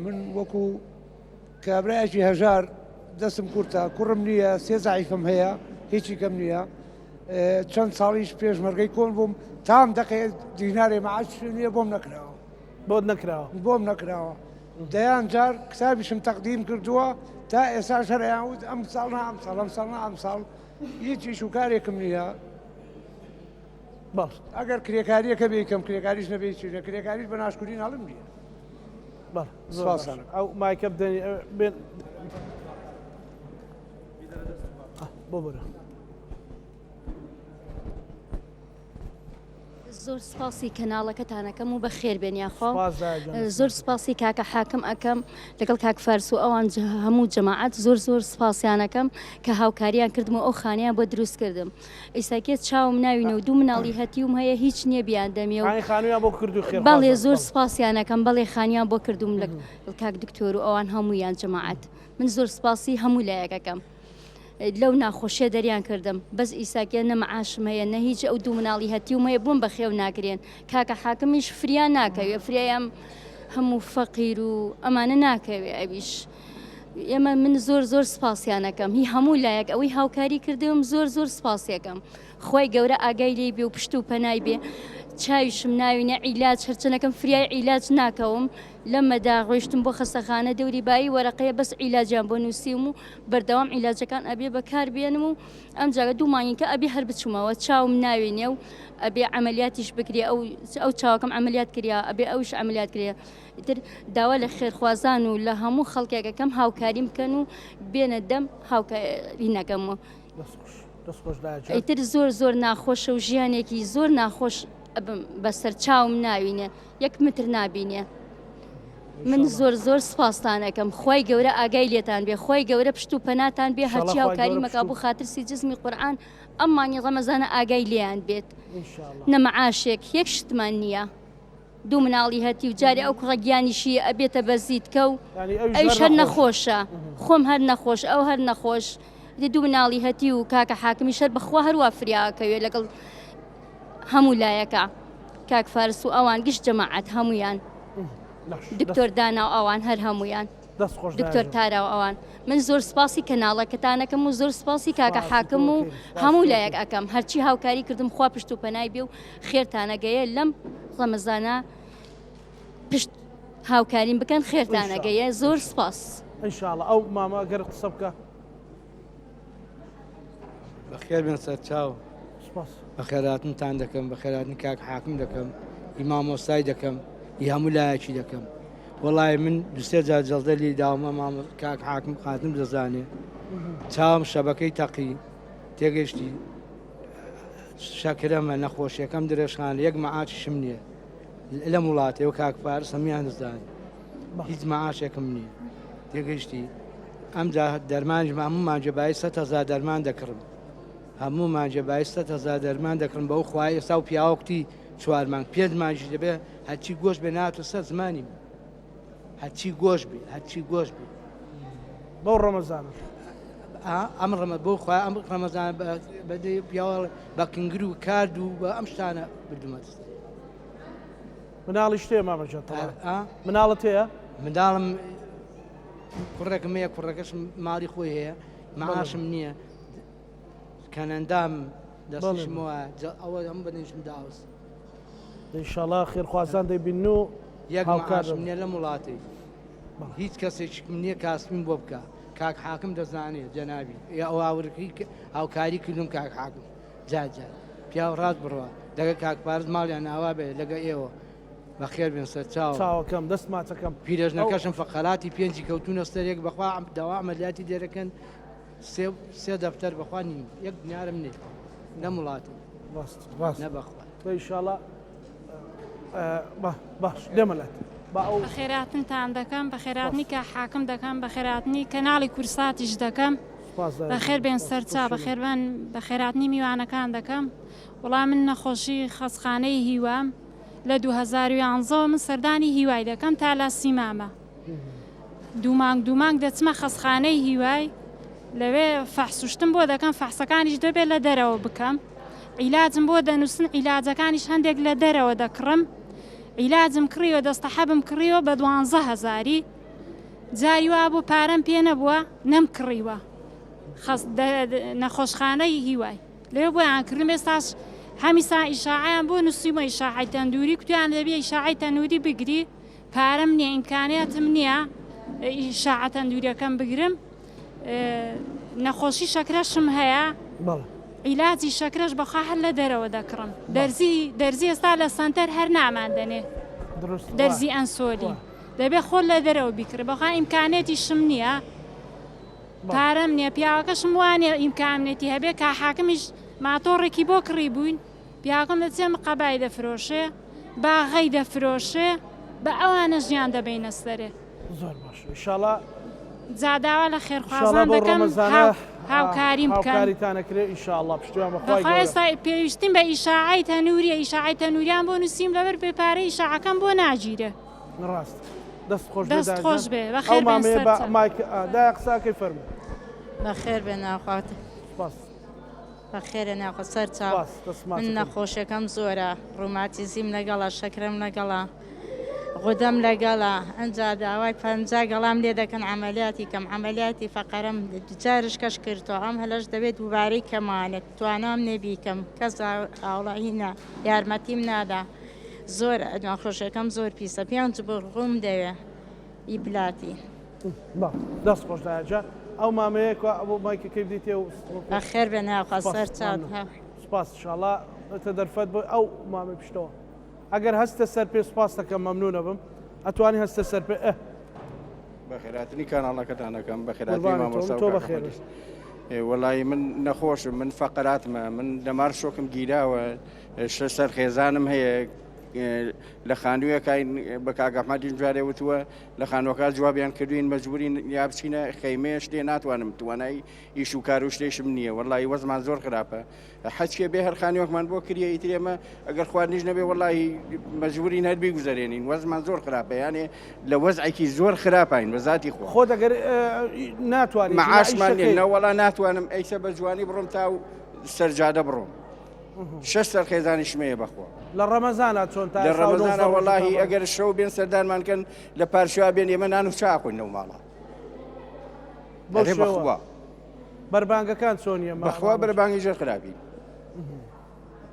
من وەکو کابرایەکی هەژار دەستم کورتە کوڕم نییە 3 زعیفم هەیە هیچی کەم نییە چەند ساڵیش پێشمەرگەی کۆن بووم تام دەقێت دینارێ مەعاش نییە بۆم نەکراوە دەیان جار کتابیشم تەقدیم کردووە تا ئێستا شەڕیان وت ئەم ساڵنا ئەم ساڵ هیچی شوکارێکم نییە ئەگەر کرێکاریەکە بێکم کرێکاریش نەبێت چینە کرێکاریش بە ناشکوری ناڵم نییە ئەو مایکە بدەنی بۆ بەرە زۆر سپاسی کەناڵەکەتانەکەم و بە خێر بێنیاخۆ زۆر سپاسی کاکە حاکم ئەەکەم لەگەڵ کاک فارس و ئەوان هەموو جەماعەت زۆر سپاسیانەکەم کە هاوکاریان کردم و ئەو خانیان بۆ دروست کردم ئیساکێت چاوم ناوینە و 2 مناڵی هەتیوم هەیە هیچ نییە بیان دەمێ و بەڵێ زۆر سپاسیانەکەم بەڵێ خانیان بۆ کردوم لە کاک دکتۆر و ئەوان هەموویان جەماعەت من زۆر سپاسی هەموو لایەکەکەم لەو ناخۆشیە دەریان کردم بەس ئیساکێ نەمەعاشم هەیە نە هیچ ئەو 2 مناڵی هەتیوم هەیە بووم بە خێو ناکرێن کاکە حاکمیش فریان ناکەوێ فریام هەموو فەقیر و ئەمانە ناکەوێ ئەویش ئێمە من زۆر سپاسیانەکەم هی هەموو لایەک ئەوەی هاوکاری کردم زۆر سپاسیەکەم خۆی گەورە ئاگای لێ بێ و پشت و پەنای بێ چاویشم ناوینە عیلاج هەرچەنەکەم فریای عیلاج ناکەوم لەمەدا ڕۆیشتم بۆ خەستەخانە دەوری بایی وەرەقەیە بەس عیلاجیان بۆ نووسیم و بەردەوام عیلاجەکان ئەبێ بەکار بێنم و ئەم جاگە 2 مانگیکە ئەبێ هەر بچوومەوە چاوم ناوێنێ و ئەبێ ئەمەلیاتیش بکرێ ئەو چاوەکەم ئەمەلیات کریا ئەبێ ئەوش ئەمەلیات کرێ تر داوا لە خێرخوازان و لە هەموو خەڵکێکەکەم هاوکاری بکەن و بێنە دەم هاوکاری نەکەمەوە ئیتر زۆر ناخۆشە و ژیانێکی زۆر ناخۆش بەسەر چاوم ناوینێ 1 متر نابینێ من زۆر سپاسانەکەم خۆی گەورە ئاگای لێتان بێ خۆی گەورە پشت و پەناتان بێ هەرچی هاوکاری مەکا بوو خاترسی جزمی قورئان ئەممانی ڕەمەزانە ئاگای لێیان بێت نەمەعاشێک 1 شتمان نییە 2 مناڵی هەتی و جارێ ئەو کوڕەگیانیشی ئەبێتە بەزیتکە و ئەوش هەر نەخۆشە خۆم هەر نەخۆش ئەو هەر نەخۆش 2 مناڵی هەتی و کاکە حاکمی شەر بەخوا هەروە فریاکەوێ لەگەڵ هەموو لایەکە کاک فارس و ئەوان گشت جەماعەت هەمویان دکتۆر دانا و ئەوان هەر هەمویان دکتۆر تارا و ئەوان من زۆر سپاسی کەناڵەکەتانەکەم و زۆر سپاسی کاکە حاکم و هەموو لایەک ئەەکەم هەرچی هاوکاری کردم خوا پشت و پەنای بێ و خێرتانەگەیە لەم ڕەمەزانە پشت هاوکاریم بکەن خێرتانەگەیە زۆر سپاس ئینشاءڵڵا ئەو ماما گەر قسە بکە بەخێر بێن سەر چاو بەخێراتنتان دەکەم بەخێراتنی کاک حاکم دەکەم ئیمامۆستای دەکەم هەموو لایەکی دەکەم وەڵای من 2-3 جار جەڵدەلی داومە مام کاک حاکم خاتم دەزانێ چاوم شەبەکەی تەقی تێگەشتی شەکرەمە نەخۆشیەکەم درێژخانە 1 مەعاچشم نییە لەم وڵاتەوە کاک فارس هەمیان دەزانێ هیچ معاشێکم نییە تێگەیشتی ئەمجا دەرمانیش هەموومانجە بای 100,000 دەرمان دەکڕم هەموومانجە بای 100,000 دەرمان دەکڕم بەو خوای ئێستا و پیاوەکتی 4 مانگ 5 مانجی دەبێ هەرچی گۆشت بێ ناتوە سەر زمانی هەرچی گۆشت بێ هەرچی گۆشت بێ بەو ڕەمەزانە ئەم ڕەمە بۆ خوا ئەم ڕەمەزان بەدەی پیاوە بە کنگر و کارد و بە ئەم شتانە بردومەت مناڵی شتێ مامەجە مناڵت هەیە منداڵم کوڕێکم هەیە کوڕەکەشم ماڵی خۆی هەیە مەعاشم نییە کەنەندام دەستشمەوە ئەوە ئەم بەنیشم داوس ئینشاڵڵا خێرخوازان دەیبین و یەک ماعاشم نییە لە وڵاتی هیچ کەسێکم نییە کاسبین بۆ بکە کاک حاکم دەزانێت جەنابی یا ئەو ئاورکی هاوکاری کردوم کاک حاکم جاجار پیاو ڕاست بڕوە دەگە کاک پارز ماڵیان ناوا بێ لەگە ئێوە بەخێر بێن سەر چاوەکەم دەست ماچەکەم پیرژنەکەشم فقەراتی پێنجی کەوتونە سەرێک بەخوا داوا ئەمەلیاتی دێرەکەن سێ دەفتەر بەخوا نیم یەک دنیارم نیت لە وڵاتی نەبەخوا ئینشاڵڵا باش دێمەلات بە خێراتنتان دەکەم بە خێراتنی کە حاکم دەکەم بە خێراتنی کەناڵی کورساتیش دەکەم بە خێر بێن سەرچا بە خێربان بە خێراتنی میوانەکان دەکەم وەڵام من نەخۆشی خەسخانەی هیوام لە 2011 من سەردانی هیوای دەکەم تا لە سیمامە دوومانگ دەچمە خەسخانەی هیوای لەوێ فەحسوشتم بۆ دەکەم فەحسەکانیش دەبێت لە دەرەوە بکەم عیلاجم بۆ دەنووسن عیلاجەکانیش هەندێک لە دەرەوە دەکڕم عیلاجم کڕیەوە دەستەحەبم کڕیەوە بە 12,000 جاری وا بوو پارەم پێ نەبووە نەم کڕیوە نەخۆشخانەی هیوای لێ بۆیان کردم ئێستاش هەمیسا ئیشاعیان بۆ نووسیمە ئیشاعی تەندوری کوتیان دەبێ ئیشاعی تەنوری بگری پارەم نییە ئیمکانیاتم نییە ئیشاعە تەندوریەکەم بگرم نەخۆشی شەکرەشم هەیە عیلاجی شەکرەش بەخوا هەر لە دەرەوە دەکڕم دەرزی ئێستا لە سەنتەر هەر ناماندنێ دەرزی ئەنسۆلی دەبێ خۆل لە دەرەوە بیکرد بەخوا ئیمکانێتی شم نییە پارەم نییە پیاوەکەشم وانێ ئیمکانێتی هەبێ کا حاکمیش ماتۆڕێکی بۆ کڕی بووین پیاکەم دەچێم قەبای دەفرۆشێ باغەی دەفرۆشێ بە ئەوانە ژیان دەبینە سەرێ زۆر باش ئینشاڵڵا جاداوا لە خێرخوازان دەکەم هاوکاریم هاوکاریتانەکرێ ئینشاءڵڵا پشتیوان بەخوای ئێستا پێویستیم بە ئیشاعی تەنوریە ئیشاعی تەنوریان بۆ نووسیم لەبەر بێپارەی ئیشاعەکەم بۆ ناگیرێ ڕاست دەست خۆش بێ بەخێر دای قساکەی فەرموو بەخێر بێ ناخوات بەخێرە ناخۆ سەر چاو من نەخۆشیەکەم زۆرە ڕووماتیزیم لەگەڵا شەکرم لەگەڵا غودەم لەگەڵا ئەنجا داوای پەنجا گەڵام لێ دەکەن عملیاتی کەم عملیاتی فەقەرم جارش کەش کردەوە ئەم هەلەش دەبێت دووبارەی کەمانێت توانام نێبیکەم کەس ئاوڵاهینە یارمەتیم نادا زۆر ناخۆشیەکەم زۆر پیسە پێیان بڕوم دەوێ ئیبلاتی دەست خۆش داجار ئەو مامەیە بۆ مایکەکەی بدیتێ و بەخێر بێ ناخوا سەر چاو سپاس ئینشاڵڵا تە دەرفەت بۆ ئەو مامە پشتەوە ئەگەر هەستە سەر پێ سپاس دەکەم مەمنونە بم ئەتوانی هەستە سەر پێ بەخێراتنی کاناڵەکەتانەکەم بەخێراتی مامۆستا بەخێر وەڵی من نەخۆشم من فەقەراتمە من دەمار شۆکم گیراوە سەر خێزانم هەیە لە خانوویەکین بە کاگەحمەدی جارێ وتووە لە خانوەکە جوابیان کردوین مەجبورین یا بچینە خەیمەیە شتێ ناتوانم توانای ئیش و کار و شتێشم نییە وەڵی وەزمان زۆر خراپە حەچکێ بێ هەر خانووەکمان بۆ کریە ئیترێمە ئەگەر خواردنیش نەبێ وەڵی مەجبورین هەربی گوزارێنین وەزمان زۆر خراپە یانێ لە وەزعێکی زۆر خراپین بە ذاتی خۆ دەگەر ناتوانین معاشمان نەوەڵا ناتوانم ئەیسە بە جوانی بڕۆم تا و سەرجادە بڕۆم 6 سەرخێزانی شمەیە بەخۆ لە ڕەمەزانە چۆن تا لە ڕەمەزانە وەڵاهی ئەگەر شەو بێن سەردانمانکەن لە پارشوا بێن ئێمە نان و چاخۆینەوە ماڵە بەخوا بەربانگەکان چۆنیە بەخوا بەربانگی ژێر خراپی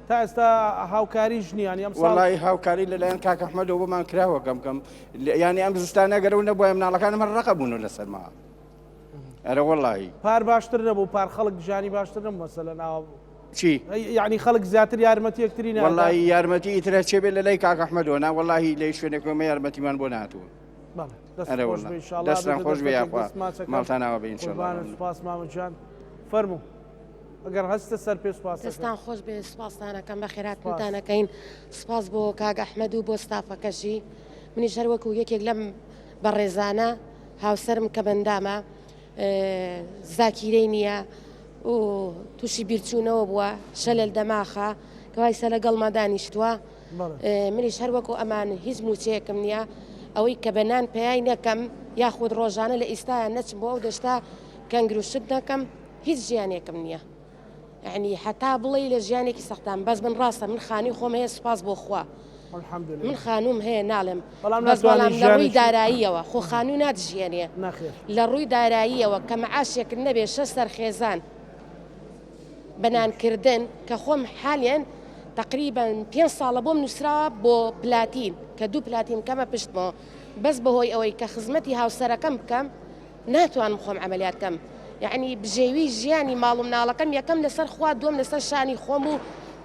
تا ئێستا هاوکاری ژنیان ئەم وەڵی هاوکاری لەلایەن کاک ئەحمەدەوە بۆمان کراوە کەم یانی ئەم زستانە گەرەو نەبووە مناڵەکانم هەر ڕقە بوون لەسەرما ئەرە وەڵی پار باشتر نەبوو پار خەڵک ژانی باشتر نەبوو مەسەلەن ئاو چی؟ یعنی خەڵک زیاتر یارمەتی یەکتری نادا وەڵی یارمەتی ئیترە چێ بێت لە لای کاک ئەحمەدەوە نا وەڵی لەی شوێنێکەوە یارمەتیمان بۆ ناتوە دەستان خۆش بێ یاخوا ماڵتاناوە بە ئینشاڵڵا سپاس مامەجان فەرموو ئەگەر هەستە سەر پێ سپاس دەستان خۆش بێ سپاسانەکەم بە خێراتتانەکەین سپاس بۆ کاک ئەحمەد و بۆ ستافەکەشی منیش هەر وەکو یەکێک لەم بەڕێزانە هاوسەرم کە بەندامە زاکیرەی نییە و تووشی بیرچوونەوە بووە شەلل دەماخە کەوای سە لەگەڵما دانیشتووە منیش هەر وەکو ئەمان هیچ موچەیەکم نییە ئەوەی کە بەنان پێیای نەکەم یاخود ڕۆژانە لە ئیستایە نەچم بۆ ئەو دەشتا کەنگروشت نەکەم هیچ ژیانێکم نییە یعنی حتا بڵێ لە ژیانێکی سەختان بەس من ڕاستە من خانی خۆم هەیە سوپاس بۆ خوا من خانوم هەیە ناڵێم بەس بەڵام لە ڕووی داراییەوە خۆ خانوو ناتژیێنێ لە ڕووی داراییەوە کە مەعاشێک نەبێ 6 سەرخێزان بەنانکردن کە خۆم حالیان تقریبا 5 ساڵە بۆم نووسراوە بۆ پلاتین کە 2 پلاتین کەمە پشتمەوە بەس بەهۆی ئەوەی کە خزمەتی هاوسەرەکەم بکەم ناتوانم خۆم عملیاتکەم یعنی بژێوی ژیانی ماڵ و مناڵەکەم یەکەم لەسەر خوا دوم لەسەر شانی خۆم و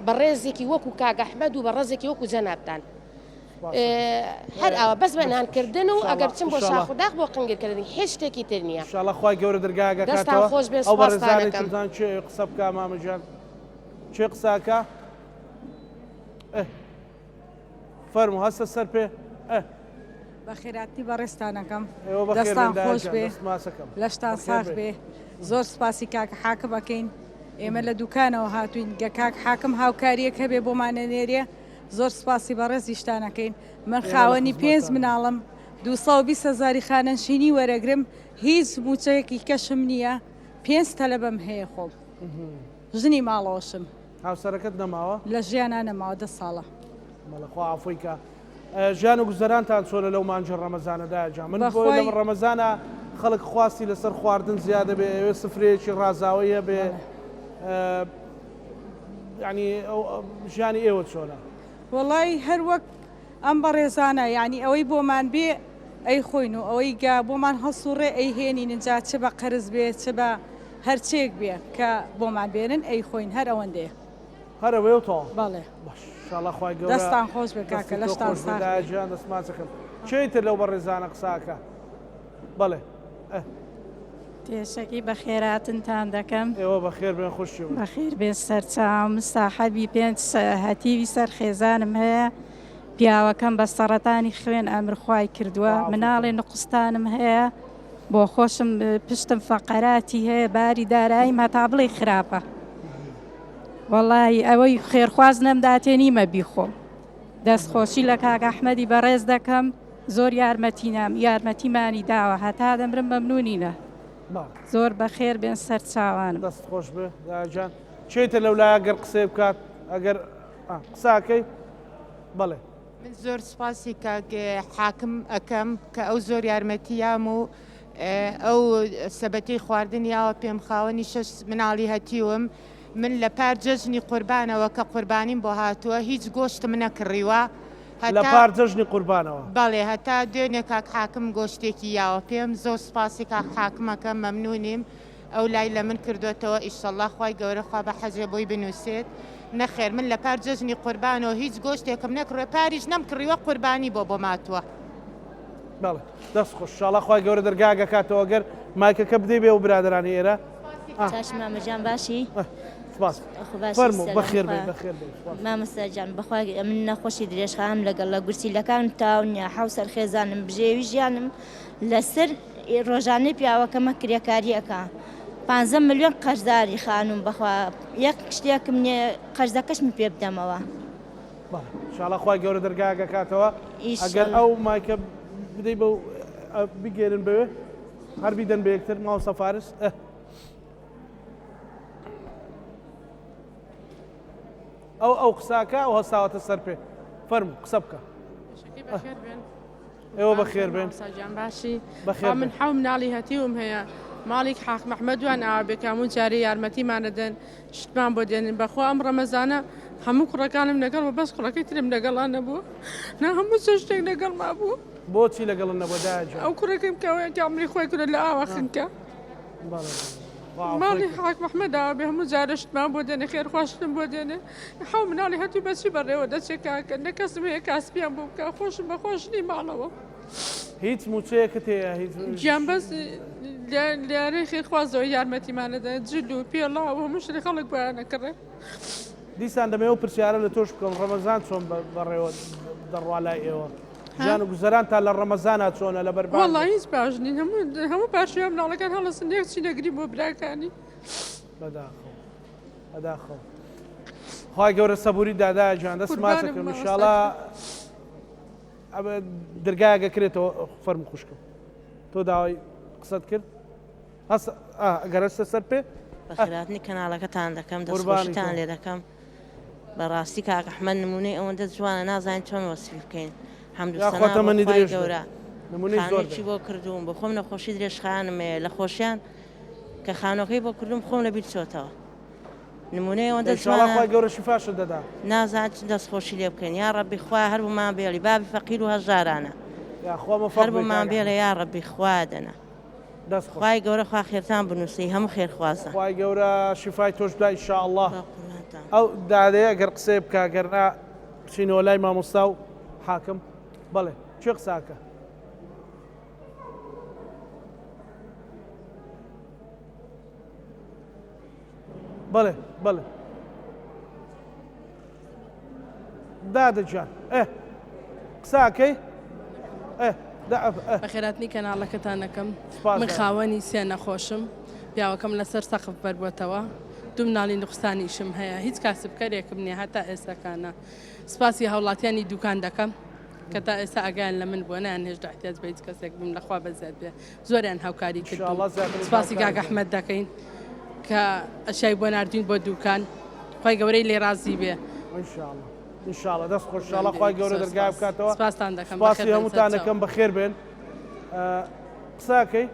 بەڕێزێکی وەکو کاک ئەحمەد و بەڕێزێکی وەکو جەنابتان هەر ئەوە بەس بەنانکردن و ئەگەر بچم بۆ شاخوداق بۆ قنگرکردنی هیچ شتێکی تر نییە انشاءالله خوای گەورە دەرگاکاتەوە خۆش بێ ئەو بەڕێزانێکتان چێ قسە بکە مامەجان چێ قساکە فەرموو هەستە سەر پێ بەخێراتی بەڕێستانەکەم دەستان خۆش بێ لەشتان ساغ بێ زۆر سپاسی کاک حاکم ئەەکەین ئێمە لە دوکانەوە هاتوین گە کاک حاکم هاوکاریەک هەبێ بۆمانە نێریە زۆر سپاسی بەڕێزیشتانەکەین من خاوەنی 5 مناڵم 220,000 خانەنشینی وەرەگرم هیچ موچەیەکی کەشم نییە 5 تەلەبەم هەیە خۆم ژنی ماڵەوەشم هاوسەرەکەت نەماوە لە ژیانە نەماوە 10 ساڵە مەڵەخوا عەفویکە ژیان و گوزەرانتان چۆنە لەو مانجە ڕەمەزانەدا من بۆ لە ڕەمەزانە خەڵک خواستی لەسەر خواردن زیادە بێ ئەوێ سفرەیەکی ڕازاویە بێ ینی ژیانی ئێوە چۆنە وەڵی هەر وەک ئەم بەڕێزانە ینی ئەوەی بۆمان بێ ئەی خۆین و ئەوەی گا بۆمان هەسوڕێ ئەی هێنی نجا چ بە قەرز بێ چ بە هەرچێک بێ کە بۆمان بێنن ئەی خۆین هەر ئەوەندەیە هەرەوێ و تۆ بەڵێ انشاءالله خوای گەورە دەستان خۆش بێ کاکە لەشتان ساغ دەسماچەکەم چیتر لەو بەڕێزانە قساکە بەڵێ تێشەکی بە خێراتنتان دەکەم ئێوە بەخێر بێن خوشی بەخێر بێن سەرچاوم مستاحەبی 5 هەتیوی سەر خێزانم هەیە پیاوەکەم بە سەرەتانی خوێن ئەمرخوای کردووە مناڵی نقستانم هەیە بۆ خۆشم پشتم فەقەراتی هەیە باری دارایی مەتا بڵێ خراپە وەڵی ئەوەی خێرخواز نەمداتێنیمە بیخۆم دەستخۆشی لە کاک ئەحمەدی بەڕێز دەکەم زۆر یارمەتیمانی داوە هەتا دەمرم مەمنونینە زۆر بەخێر بێن سەر چاوانم دەست خۆش بێ داجان چیتر لەولای ئەگەر قسەی بکات ئەگەر قساکەی بەڵێ من زۆر سپاسی کاک حاکم ئەەکەم کە ئەو زۆر یارمەتیام و ئەو سەبەتی خواردنیاوە پێم خاوەنی 6 مناڵی هەتیوم من لە پار جەژنی قوربانەوە کە قوربانیم بۆ هاتووە هیچ گۆشتم نەکڕیوە لە پار جەژنی قوربانەوە بەڵێ هەتا دوێنێ کاک حاکم گۆشتێکی یاوە پێم زۆر سپاسی کاک حاکمەکەم مەمنونیم ئەو لای لە من کردوێتەوە ئیشەڵڵا خوای گەورە خوا بە حەزێ بۆی بنووسێت نەخێر من لە پار جەژنی قوربانەوە هیچ گۆشتێکم نەکڕێ پاریش نەمکڕیوە قوربانی بۆ ماتووە بەڵێ دەست خۆش انشاءالله خوای گەورە دەرگاگەکاتەوە گەر مایکەکە بدەی بێ و برادرانی ئێرە چاش مامەجان باشی فەرموو بەخێر بێ بەخێر بێ مامەسەجان بەخوا من نەخۆشی درێژخام لەگەڵ لە گورسیلەکان تاونیا حوسەر خێزانم بژێوی ژیانم لەسەر ڕۆژانەی پیاوەکەمە کرێکاریەکە 15 ملیۆن قەرزداری خانوم بەخوا یەک شتێکم نیە قەرزەکەشم پێ بدەمەوە انشاءالله خوای گەورە دەرگاگەکاتەوە ئەگەر ئەو مایکە بدەی بە بگێرن بەوێ هەر بیدەن بە یەکتر ماوە سەفارس ئەو قساکە ئەو هەستاوەتە سەر پێ فەرموو قسە بکە ئێوە بەخێر بێن باشی من حەو مناڵی هەتیوم هەیە ماڵێک حاق مەحمەدوان ئابێک هەموو جارێ یارمەتیمانەدەن شتمان بۆ دێنن بەخوا ئەم ڕەمەزانە هەموو کوڕەکانم لەگەڵ و بەس کوڕەکەی ترم لەگەڵان نەبوو نا هەموو شتێک لەگەڵ ما بوو بۆچی لەگەڵ نەبوو داجا ئەو کوڕەکەم کەوەیەکی ئەمری خۆی کورە لە ئاوا خنکە ماڵی حاک مەحمەدا بێ هەموو جارە شتمان بۆ دێنێ خێرخواشتم بۆ دێنێ حەو مناڵی هەتوو بەچی بەڕێوە دەچێت کاکە نەکەسم هەیە کاسپیان بوو بکە خۆشم بەخۆشنی ماڵەوە هیچ موچەیەکت هەیە هیچ گیان بەس لارەی خێرخوازەوە یارمەتیمانەدە جل و پێڵاو هەموو شتێک خەڵک بەیانەکڕێ دیسان دەمەوە پرسیارە لە تۆش بکەم ڕەمەزان چۆن بەڕێوە دەڕوا لای ئێوە ژیان و گوزەرانتان لە ڕەمەزانە چۆنە لە بەربان والله هیچ باش نین هەموو پاشیان مناڵەکان هەڵەسن نێکچی نەگری بۆ براکانی بەداخەوە خی گەورە سەبووری دادایە جوان دەست ماچەکەم انشاءڵڵا دەرگایەکە کرێتەوە فەرم خوشکم تۆ داوای قسەت کرد گەرەستە سەر پێ بەخێراتنی کەناڵەکەتان دەکەم دەستخۆشتان لێ دەکەم بەڕاستی کاک ئەحمەد نمونەی ئەوەندە جوانە نازانین چۆن وەسفی بکەین حەمدوسەنا گەورە خانێکی بۆ کردوم بۆ خۆم نەخۆشی درێژخانمێ لە خۆشیان کە خانۆکەی بۆ کردوم خۆم لەبیر چۆتەوە نمونەی ئەوەندە جوانە گەورە شیفاشە دەدا نازان دەستخۆشی لێ بکەین یا ڕەبی خوا هەر بمان بێڵی بابی فەقیر و هەژارانە هەر بمان بێڵێ یا ڕەبی خوا دەنا خوای گەورە خوا خێرتان بنووسی هەموو خێرخوازە خوای گەورە شیفای تۆش بدای ئینشاءڵڵا ئەو دادەیە گەر قسەی بکە گەرنا بچینەوە لای مامۆستا و حاکم بەڵێ چێ قساکە بەڵێ بەڵێ دادەجان قساکەی بەخێراتنی کەناڵەکەتانەکەم من خاوەنی سێ نەخۆشم پیاوەکەم لەسەر سەقف بەربووتەوە دوو مناڵی نوقستانیشم هەیە هیچ کاسبکەرێکم نییە هەتا ئێستاکانە سپاسی هاوڵاتیانی دوکان دەکەم کە تا ئێستا ئەگەیان لە من بۆ نیان هێشتا احتیاج بە هیچ کەسێک بم لەخوا بەزیاد بێ زۆریان هاوکاری کرد سپاسی کاک ئەحمەد دەکەین کە ئەشای بۆ ناردوین بۆ دوکان خۆی گەورەی لێ رازی بێ انشاءڵڵا دەست خۆشحاڵە خی گەورە دەرگای بکاتەوە سپاسان دەکەم سپاسی هەمووتان دەکەم بەخێر بێن قساکەی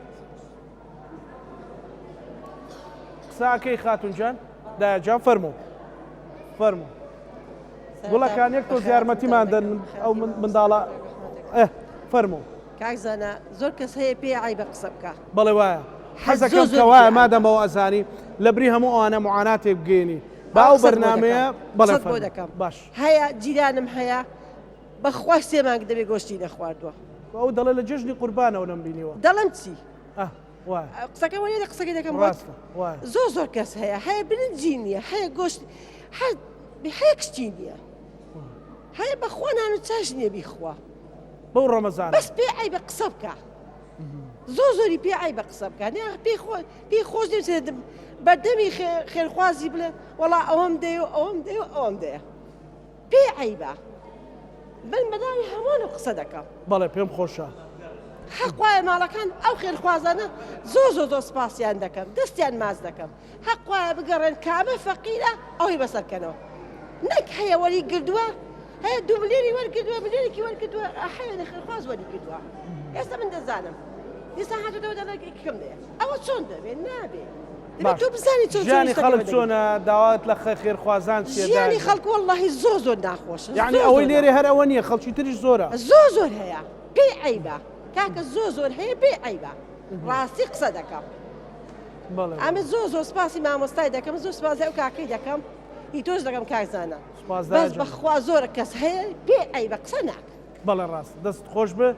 قساکەی خاتونجان دایەجان فەرموو گوڵەکان یەک تۆ یارمەتیمان دەن ئەو منداڵە فەرموو کاکزانە زۆر کەس هەیە پێ عیبە قسە بکە بەڵێ وایە حەزەکەم کە وایە مادەمەوە ئەزانی لە بری هەموو ئەوانە معاناتێک بگەێنی باو بەرنامەیە بەڵێ بۆ دەکەم باش هەیە جیرانم هەیە بەخوا سێ مانگ دەبێ گۆشتی نەخواردووە ئەو دەڵێ لە جژنی قوربانەوە نەمبینیوە دەڵم چی قسەکە وەیە لە قسەکەی دەکەم زۆر کەس هەیە برنجی نییە هەیە گۆشت هەیە کشتی نییە هەیە بەخوا نان و چاش نییە بیخوا بەو ڕەمەزان بەس پێ عیبە قسە بکە زۆری پێ عیبە قسە بکە پێی خۆش دێت بەردەمی خێرخوازی بڵێ وەڵا ئەوەم دێ و ئەوەم دێ و ئەوەم دەیە پێ عیبە من بەداوی هەموو قسە دەکەم بەڵێ پێم خۆشە حەقوایە ماڵەکان ئەو خێرخوازانە زۆر سپاسیان دەکەم دەستیان ماز دەکەم حەقوایە بگەڕێن کامە فەقیرە ئەوی بەسەرکەنەوە نەک هەیە وەری گردووە هەیە 2 ملیۆنی وەرگردووە ملیۆنێکی وەرگردووە هەیە لە خێرخواز وەری گردووە ئێستا من دەزانم ئێستا هاتووەوە دەڵێکم دەیە ئەوە چۆن دەبێت نابێت تۆ بزانی چۆن ژیانی خەڵک چۆنە داوات لە خێرخوازان ژیانی خەڵک وەڵڵاهی زۆر ناخۆشە یعنی ئەوەی لێرە هەر ئەوە نییە خەڵکی تریش زۆرە زۆر هەیە پێی عیبە کاکە زۆر هەیە پێی عیبە ڕاستی قسە دەکەم ئەمە زۆر سپاسی مامۆستای دەکەم زۆر سپاسی ئەو کاکەی دەکەم هی تۆش دەکەم کاکزانە بەس بەخوا زۆرە کەس هەیە پێ عیبە قسە ناکە بەڵێ ڕاست دەست خۆش بێ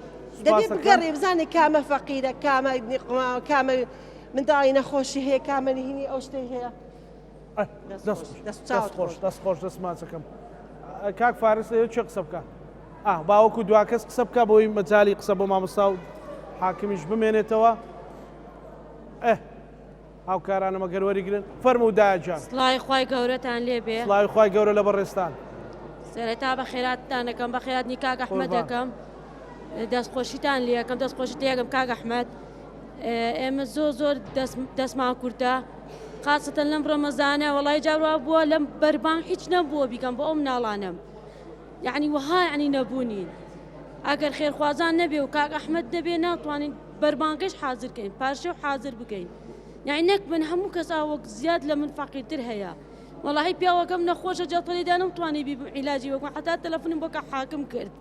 دەبێت بگەڕێ بزانێ کامە فەقیرە کامە منداڵی نەخۆشی هەیە کامە نهینی ئەو شتەی هەیە دەست خۆش دەست ماچەکەم کاک فارس چێ قسە بکە باوەکو دوا کەس قسە بکە بۆی مەجای قسە بۆ مامۆستا و حاکمیش بمێنێتەوە هاوکارانەمە گەروەریگرن فەرموو دایەجان سڵای خوای گەورەتان لێ بێ سڵاوی خوای گەورە لە بەڕێستان سەرەتا بە خێراتتان دەکەم بە خێراتنی کاک ئەحمەد دەکەم دەستخۆشیتان لێ یەکەم دەستخۆشی تێگەم کاک ئەحمەد ئێمە زۆر دەستمان کورتە خاستەن لەم ڕەمەزانە وەڵای جاڕوا بووە لەم بەربان هیچ نەبووە بیکەم بۆ ئەو مناڵانم یعنی وەها یعنی نەبوونین ئەگەر خێرخوازان نەبێ و کاک ئەحمەد نەبێ ناتوانین بەربانگەش حازرکەین پارچە و حازر بکەین یعنی نەک من هەموو کەس ئاوەک زیاد لە من فەقیرتر هەیە وەڵاهی پیاوەکەم نەخۆشە جەڵتەڵیدا نەمتوانی بیبم عیلاجی وەکو حتا تەلەفۆنم بۆ کە حاکم کرد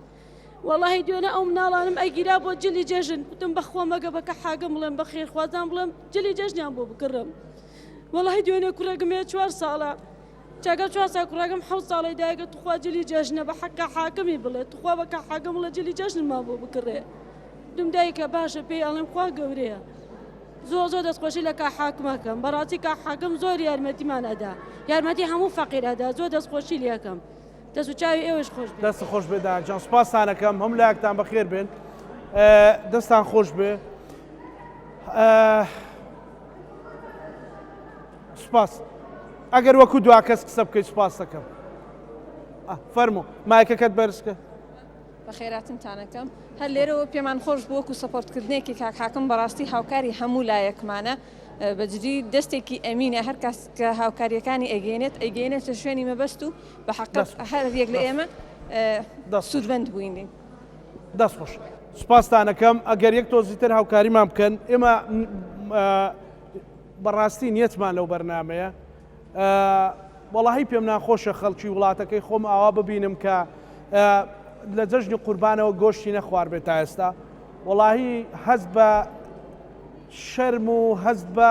والله دوێنە ئەو مناڵانم ئەگیرا بۆ جلی جێژن وتم بەخوا مەگە بەکە حاگەم بڵێم بە خێرخوازان بڵێم جلی جەژنیان بۆ بکڕم والله دوێنێ کوڕێکمێ 4 ساڵە چاگە 4 ساڵ کوڕێکم 7 ساڵی دایگە توخوا جلی جەژنە بە حەقا حاکمی بڵێ توخوا بەکە حاگەم بڵێ جلی جەژنمان بۆ بکڕێ دم دایکە باشە پێی ئەڵێم خوا گەورەیە زۆر دەستخۆشی لە کا حاکمەکەم بەڕاستی کا حاکم زۆر یارمەتیمان ئەدا یارمەتی هەموو فەقیر ئەدا زۆر دەستخۆشی لێکەم دەست و چاوی ئێوەش خۆش دەست خۆش بێ داجان سوپاسانەکەم هەم لایەکتان بەخێر بێن دەستان خۆش بێ سوپاس ئەگەر وەکو دوا کەس قسە بکەیت سوپاس دەکەم فەرموو مایکەکەت بەرزکە بە خێراتنتانەکەم هەر لێرەوە پێمان خۆش بوو وەکو سەپۆرتکردنێکی کاک حاکم بەڕاستی هاوکاری هەموو لایەکمانە بەجددی دەستێکی ئەمینە هەر کەس کە هاوکاریەکانی ئەگەێنێتە شوێنی مەبەست و بە حەقیقەت هەر یەک لە ئێمە سوودمەند بووین دەست خۆش سوپاسانەکەم ئەگەر یەک تۆزیتر هاوکاریمان بکەن ئێمە بەڕاستی نیەتمان لەو بەرنامەیە وەڵاهی پێم ناخۆشە خەڵکی وڵاتەکەی خۆم ئاوا ببینم کە لە جەژنی قوربانەوە گۆشتی نەخوار بێت تا ئێستا وەڵاهی هەز بە شەرم و هەز بە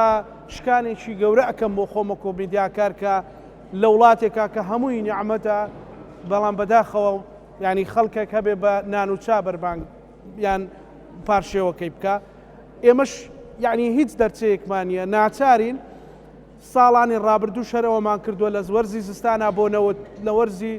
شکانێکی گەورە ئەەکەم بۆ خۆمە کۆمیدیاکار کە لە وڵاتێکا کە هەمووی نیعمەتە بەڵام بەداخەوە ینی خەڵکێک هەبێ بە نان و چا بەربانگ یان پارشێوەکەی بکە ئێمەش یعنی هیچ دەرچەیەکمانە ناچارین ساڵانی ڕابردوو شەرەوەمان کردووە لە وەرزی زستانە بۆ نەوت لە وەرزی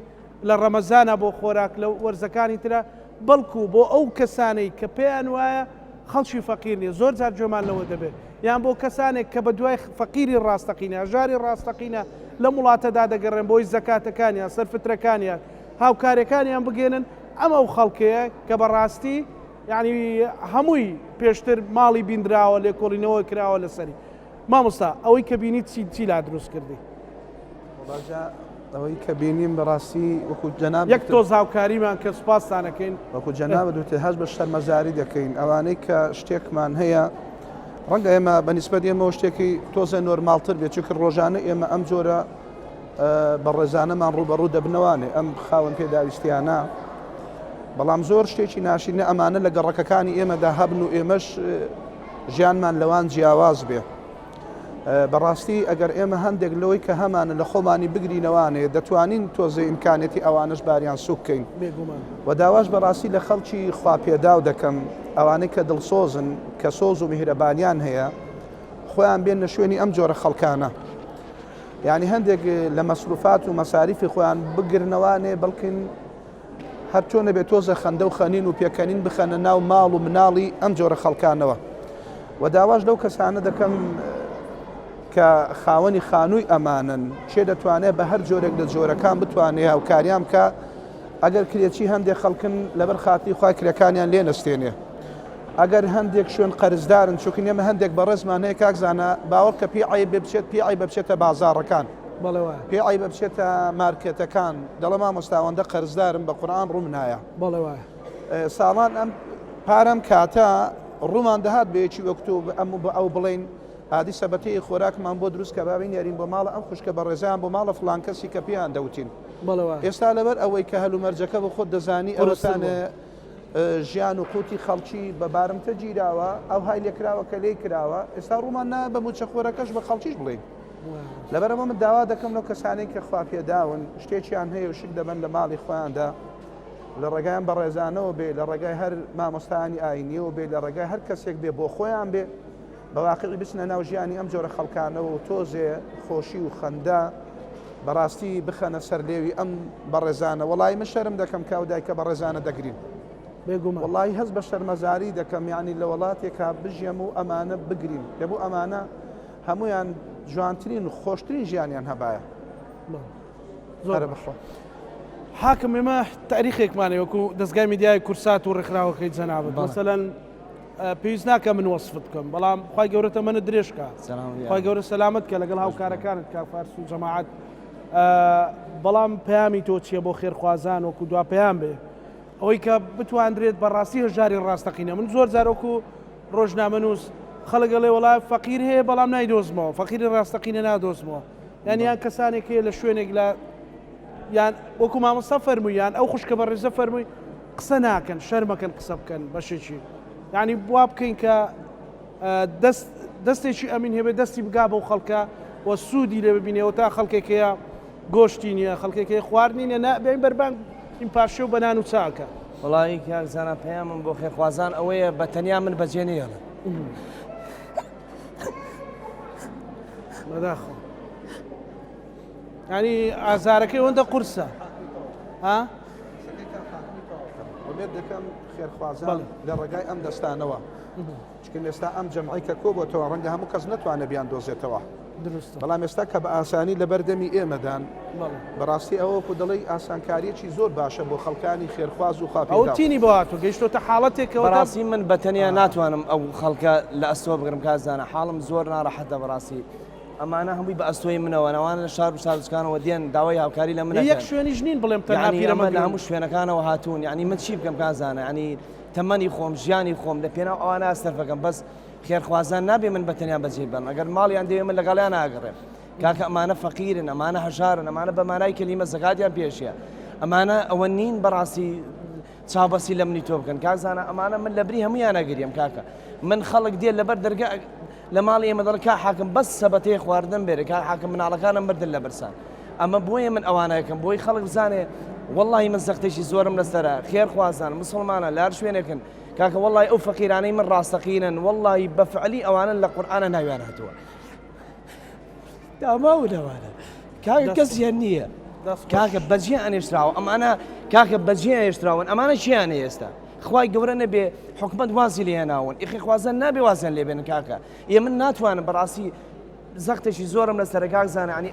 لە ڕەمەزانە بۆ خۆراک لە وەرزەکانی ترە بەڵکو بۆ ئەو کەسانەی کە پێیان وایە خەڵکی فەقیر نیە زۆر جار جۆمان لەوە دەبێت یان بۆ کەسانێک کە بە دوای فەقیری ڕاستەقینە ژاری ڕاستەقینە لە وڵاتەدا دەگەڕێن بۆی زەکاتەکانیان سەرفترەکانیان هاوکارەکانیان بگێنن ئەمە ئەو خەڵکەیە کە بەڕاستی یعنی هەمووی پێشتر ماڵی بیندراوە لێکۆڵینەوە کراوە لەسەری مامۆستا ئەوەی کە بینیت چی لا دروست کردی ئەوەی کە بینیم بەڕاستی وەکو جەناب یەک تۆز هاوکاریمان کە سوپاسانەکەین وەکو جەناب دوتر هەش بە شەرمەزاری دەکەین ئەوانەی کە شتێکمان هەیە ڕەنگە ئێمە بەنسبەت ئێمەوە شتێکی تۆزە نۆرمالتر بێت چونکە ڕۆژانە ئێمە ئەم جۆرە بە ڕێزانەمان ڕوبەڕوو دەبنەوانێ ئەم خاوەن پێداویستیانە بەڵام زۆر شتێکی ناشینە ئەمانە لە گەڕەکەکانی ئێمەدا هەبن و ئێمەش ژیانمان لەوان جیاواز بێ بەڕاستی ئەگەر ئێمە هەندێک لەوەی کە هەمانە لە خۆمانی بگرینەوانەیە دەتوانین تۆزە ئیمکانێتی ئەوانش باریان سوکەین و داواش بەڕاستی لە خەڵکی خواپێداو دەکەم ئەوانەی کە دڵسۆزن کە سۆز و میهرەبانیان هەیە خۆیان بێن لە شوێنی ئەم جۆرە خەڵکانە یعنی هەندێک لە مەسروفات و مەساریفی خۆیان بگرنەوانێ بەڵکن هەر چۆن نەبێت تۆزە خەندە و خەنین و پێکەنین بخەنە ناو ماڵ و مناڵی ئەم جۆرە خەڵکانەوە و داواش لەو کەسانە دەکەم کە خاوەنی خانووی ئەمانن چێ دەتوانێت بە هەر جۆرێک لە جۆرەکان بتوانێت هاوکاریان کە ئەگەر کرێکی هەندێک خەڵکن لەبەر خاتی خوای کرێکانیان لێ نەستێنێ ئەگەر هەندێک شوێن قەرزدارن چونکە ئێمە هەندێک بە ڕێزمان هەیە کاکزانە باوەڕ کە پیعی بچێت پیعی بچێتە بازاڕەکان پیعی بچێتە مارکێتەکان دەڵە مامۆستاوەندە قەرزدارم بە قورئان ڕووم نایە ساڵان ئەم پارەم کاتە ڕوومان دەهات بەیەکی وەکتۆ ئەو بڵین عادی سەبەتەی خۆراکمان بۆ دروست کە بابین یارین بۆ ماڵە ئەم خوشکە بە ڕێزیان بۆ ماڵە فڵان کەسی کە پێیان دەوتین ئێستا لەبەر ئەوەی کە هەلو مەرجەکە بە خۆت دەزانی ئەوسانە ژیان و قوتی خەڵکی بە بارمتە گیراوە ئەو های لێکراوە کە لێ کراوە ئێستا ڕوومان نا بە موچە خۆرەکەش بە خەڵکیش بڵین لەبەرەوە من داوا دەکەم لەو کەسانەی کە خوا پێداون شتێکیان هەیە و شک دەبن لە ماڵی خۆیاندا لە ڕێگایان بە ڕێزانەوە بێ لە ڕێگای هەر مامۆستانی ئاینیەوە بێ لە ڕێگای هەر کەسێک بێ بۆ خۆیان بێ بەواقعی بچنە ناو ژیانی ئەم جۆرە خەڵکانەوە و تۆزێ خۆشی و خەندا بەڕاستی بخەنە سەر لێوی ئەم بەڕێزانە وڵی من شەرم دەکەم کاودایکە بە ڕێزانە دەگرین وڵی هەست بە شەرمەزاری دەکەم یعنی لە وڵاتێکا بژێم و ئەمانە بگرین لەبوو ئەمانە هەمویان جوانترین و خۆشترین ژیانیان هەبایە زۆرە بخۆ حاکم ئێمە تاریخێکمانێ وەکو دەستگای میدیای کورسات و ڕێکخراوەکەی جەنابەت مەسەلەن پێویست ناکە من وەصفت بکەم بەڵام خی گەورەتە منە درێژکە خی گەورە سەلامت کە لەگەڵ هاوکارەکانت کا فارس و جەماعەت بەڵام پەیامی تۆ چییە بۆ خێرخوازان وەکو دوا پەیام بێ ئەوەی کە بتواندرێت بەڕاستی هەژاری ڕاستەقینە من زۆر جارۆکو ڕۆژنامەنووس خەڵگەڵێ وڵای فەقیر هەیە بەڵام نایدۆزمەوە فەقیری ڕاستەقینە نادۆزمەوە یانیان کەسانێک هەیە لە شوێنێک لە یان وەکو مامۆستا فەرموویان ئەو خوشکە بە ڕێزە فەرمووی قسە ناکەن شەرمەکەن قسە بکەن بەشێکی یعنی بوا بکەین کە دەستێکی ئەمین هەبێ دەستی بگا بەو خەڵکە و سوودی لێ ببینێەوە تا خەڵکێکەیە گۆشتی نییە خەڵکێکی خواردنینە نابێن بەربانگ این پاشێ و بەنان و چاکە وڵی کاکزانە پەیامم بۆ خێرخوازان ئەوەیە بە تەنیا من بەجێ نیەڵێ بەداخۆ ینی ئازارەکەی ئەوەندە قورسە ومێت دەکەم خێرخوازان لە ڕێگای ئەم دەستانەوە چکن ئێستا ئەم جەمعی کە کۆبووەتەوە ڕەنگە هەموو کەس نەتوانێت بیان دۆزێتەوە بەڵام ئێستا کە بە ئاسانی لە بەردەمی ئێمەدان بەڕاستی ئەوەکو دەڵی ئاسانکاریەکی زۆر باشە بۆ خەڵکانی خێرخواز و خاپی ئەو تینی بۆهاتوە گەیشتۆتە حاڵەتێکەوە بەڕاستی من بەتەنیا ناتوانم ئەو خەڵکە لە ئەستۆ بگرم کازانە حاڵم زۆر ناڕەحەتە بەڕاستی ئەمانە هەمووی بە ئەستۆی منەوە نەوانە شار و شارچکانەوە دێن داوای هاوکاری لە منە یەک شوێنیش نین بڵێم ئەمە لە هەموو شوێنەکانەوە هاتوون یعنی من چی بکەم کازانە ینی تەمەنی خۆم ژیانی خۆم لە پێناو ئەوانە سەرفەکەم بەس خێرخوازان نابێ من بەتەنیا بەجێ بن ئەگەر ماڵیان دەوێ من لەگەڵیان ناگەڕێم کاکە ئەمانە فەقیرن ئەمانە هەژارن ئەمانە بە مانای کەلیمە زەکاتیان پێشیە ئەمانە ئەوە نین بەڕاستی چاوبەسی لە منی تۆ بکەن کازانە ئەمانە من لەبری هەمویان نەگریم کاکە من خەڵک دێت لەبەر دەرگا لە ماڵی ئێمە دەڵ کا حاکم بەس سەبەتەی خواردن بێرە کا حاکم مناڵەکانم بردن لە برسان ئەمە بۆیە من ئەوانەکەم بۆی خەڵک بزانێ واللهی من زەختێکی زۆرم لەسەرە خێرخوازان مسلمانە لە هەر شوێنێکن کاکە واللهی ئەو فەقیرانەی من ڕاستەقینن واللهی بەفعلی ئەوانە لە قورئانە ناویان هاتووە داماونەوانە کاکە کەسیان نییە کاکە بەجێ ئەنێشراوە ئەمانە کاکە بەجێ ئێشتراون ئەمانە چیانە ئێستا خوای گەورە نەبێ حکومت وازی لێناون ئیخی خوازان نابێ وازیان لێبێن کاکە من ناتوانم بەڕاستی زەختێکی زۆرم لەسەر کاکزانە ینی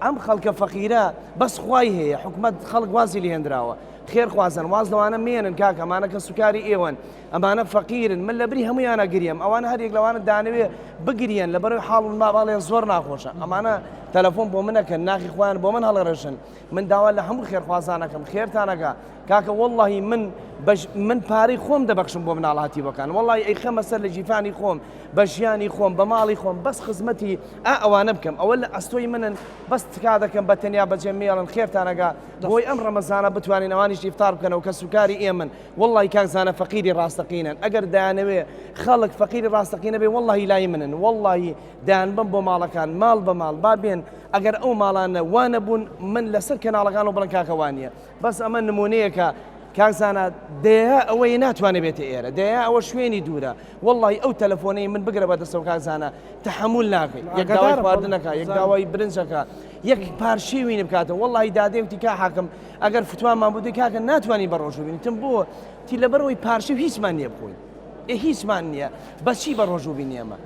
ئەم خەڵکە فەقیرە بەس خوای هەیە حکومت خەڵک وازی لێهێنراوە خێرخوازن واز لەوانە مێنن کاکە ئەمانە کە سوکاری ئێوەن ئەمانە فەقیرن من لەبری هەمویانە گریم ئەوانە هەرێک لەوانە دانەوێ بگرین لەبەرەوەی حاڵ ماڵێن زۆر ناخۆشە ئەمانە تەلەفۆن بۆ منەکەن ناخی خۆیان بۆ من هەڵەڕێژن من داوا لە هەموو خێرخوازانەکەم خێرتانەکە کاکە واللهی من پارەی خۆم دەبەخشم بۆ مناڵاتی بەکان واللهی ئەی خەمە سەر لە جیفانی خۆم بە ژیانی خۆم بە ماڵی خۆم بەس خزمەتی ئەوانە بکەم ئەوە لە ئەستۆی منن بەس تکا دەکەم بە تەنیا بەجێ مێڵن خێرتانەکە بۆی ئەم ڕەمەزانە بتوانین ئەوانیش ئیفطار بکەنەوە کە سوکاری ئێمن واللهی کاکزانە فەقیری ڕاستەقینن ئەگەر دایانەوێ خەڵک فەقیری ڕاستەقینە بێ واللهی لای منن واللهی دایان بم بۆ ماڵەکان ماڵ بە ماڵ با بێن ئەگەر ئەو ماڵانە وانە بوون من لەسەر کەناڵەکان و بڵن کاکەوانیە بەس ئەمە نمونەیەکە کاکزانە دەیە ئەوەی ناتوانێت بێتە ئێرە دەیە ئەوە شوێنی دوورە واللهی ئەو تەلەفۆنەی من بگرە بەدەستەوە کاکزانە تەحمل ناکەی یەک داوای خواردنەکە یەک داوای برنجەکە یەک پارچەی وینی بکاتەوە واللهی دادێوتی کا حاکم ئەگەر فتوانمان بودی کاکە ناتوانانی بە ڕۆژ ببینی تم بۆ تی لەبەرەوەی پارچە هیچمان نییە بخۆین هیچمان نییە بەچی بە ڕۆژ و بینیەمە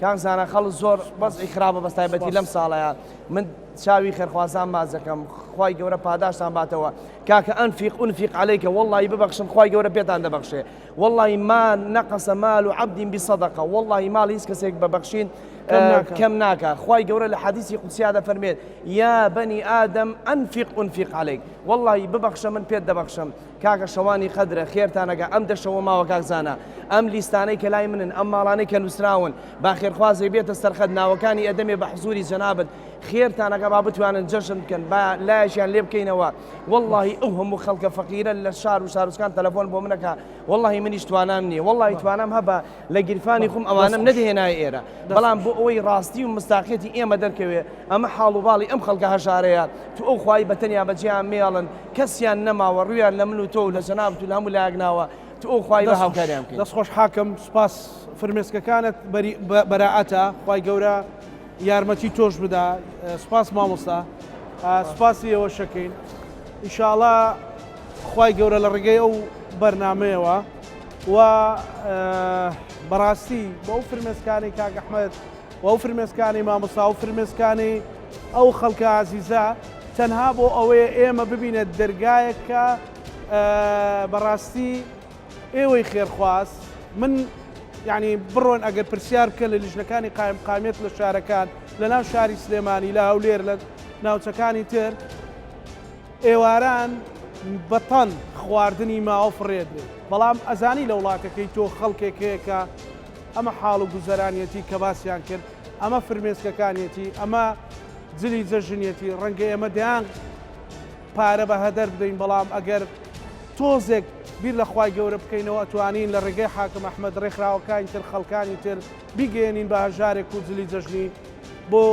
کاکزانە خەڵ زۆر بەس خراپە بەستایبەتی لەم ساڵەیە من چاوی خێرخوازان مازەکەم خوای گەورە پاداشتان باتەوە کاکە ئەنفیق عەلەیکە واللهی ببەخشن خوای گەورە پێتان دەبەخشێ واللهی ما نەقەسە مال و عەبد بصەدەقە واللهی ماڵ هیچ کەسێک ببەخشین کەم ناکە خوای گەورە لە حەدیثی قودسییا دەفەرمێت یا بەنی ئادەم ئەنفیق عەلەیک واللهی ببەخشە من پێت دەبەخشم کاکە شەوانی قەدرە خێرتانەکە ئەم دەشەوە ماوە کاکزانە ئەم لیستانەی کە لای منن ئەم ماڵانەی کە نووسراون با خێرخوازی بێتە سەرخەت ناوەکانی ئەدەمێ بە حزوری جەنابەت خێرتانەکە با بتوانن جەشن بکەن با لایەشیان لێ بکەینەوە واللهی ئەو هەموو خەڵکە فەقیرە لە شار و شارستان تەلەفۆن بۆ منەکە واللهی منیش توانام نییە واللهی توانام هەبە لە گیرفانی خۆم ئەوانم نەدەهێنای ئێرە بەڵام بۆ ئەوەی ڕاستی و مستاقیەتی ئێمە دەرکەوێ ئەمە حاڵ و باڵی ئەم خەڵکە هەژارەیە تو ئەو خوای بەتەنیا بەجێیان مێڵن کەسیان نەماوە ڕویان لە من و تۆ و لە جەناب تو لە هەموو لایەکناوە تو ئەو خوای بە هاوکاریان بکەین دەستخۆش حاکم سوپاس فرمێسکەکانت بەراعەتە خوای گەورە یارمەتی تۆش بدا سوپاس مامۆستا سوپاسی ئێوە شەکەین ئینشاڵڵا خوای گەورە لە ڕێگەی ئەو بەرنامەیەوە و بەڕاستی بۆ ئەو فرمێسکانی کاک ئەحمەد و ئەو فرمێسکانی مامۆستا و فرمێسکانی ئەو خەڵکە عەزیزە تەنها بۆ ئەوەیە ئێمە ببینێت دەرگایەکە بەڕاستی ئێوەی خێرخواز من یعنی بڕۆن ئەگەر پرسیار بکە لە لیژنەکانی قایم قامێت لە شارەکان لە ناو شاری سلێمانی لە هەولێر لە ناوچەکانی تر ئێواران بەتەن خواردنی ماوە فڕێدرێت بەڵام ئەزانی لە وڵاتەکەی تۆ خەڵکێکەیەکە ئەمە حاڵ و گوزەرانیەتی کە باسییان کرد ئەمە فرمێسکەکانیەتی ئەمە جلی جەژنیەتی ڕەنگە ئێمە دەیان پارە بە هەدەر بدەین بەڵام ئەگەر تۆزێک بیر لە خوای گەورە بکەینەوە ئەتوانین لە ڕێگەی حاکم ئەحمەد ڕێکخراوەکانی تر خەڵکانی تر بیگەێنین بە هەژارێک و جلی جەژنی بۆ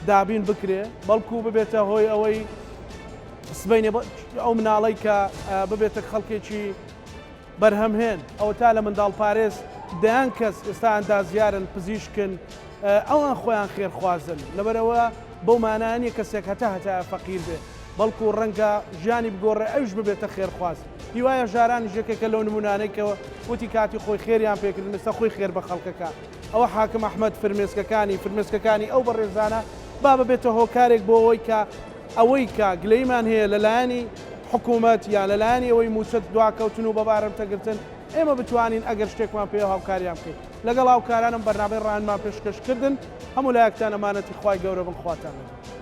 دابین بکرێ بەڵکو ببێتە هۆی ئەوەی سبەینێ ئەو مناڵەی کە ببێتە خەڵکێکی بەرهەمهێن ئەوە تا لە منداڵ پارێز دەیان کەس ئێستا ئەندازیارن پزیشکن ئەوان خۆیان خێرخوازن لەبەرەوە بەو مانایە کەسێک هەتا فەقیر بێ بەڵکو ڕەنگە ژیانی بگۆڕێ ئەوش ببێتە خێرخواست هیوایە ژارانی ژێکێکە لەو نمونانەیەکەوە وتی کاتی خۆی خێریان پێکردن مەستا خۆی خێر بە خەڵکەکە ئەوە حاکم ئەحمەد فرمێسکەکانی ئەو بەڕێزانە با ببێتە هۆکارێک بۆ ئەوەی کە ئەوەی کە گلەیمان هەیە لەلایەنی حکوومەت یا لەلایەنی ئەوەی موچەت دواکەوتن و بەبارەم تەگرتن ئێمە بتوانین ئەگەر شتێکمان پێ هاوکاریان بکەین لەگەڵ هاوکارانم بەرنامەی ڕاهنما پێشکەشکردن هەموو لایەکتان ئەمانەتی خوای گەورە بن خواتان لەگەڵ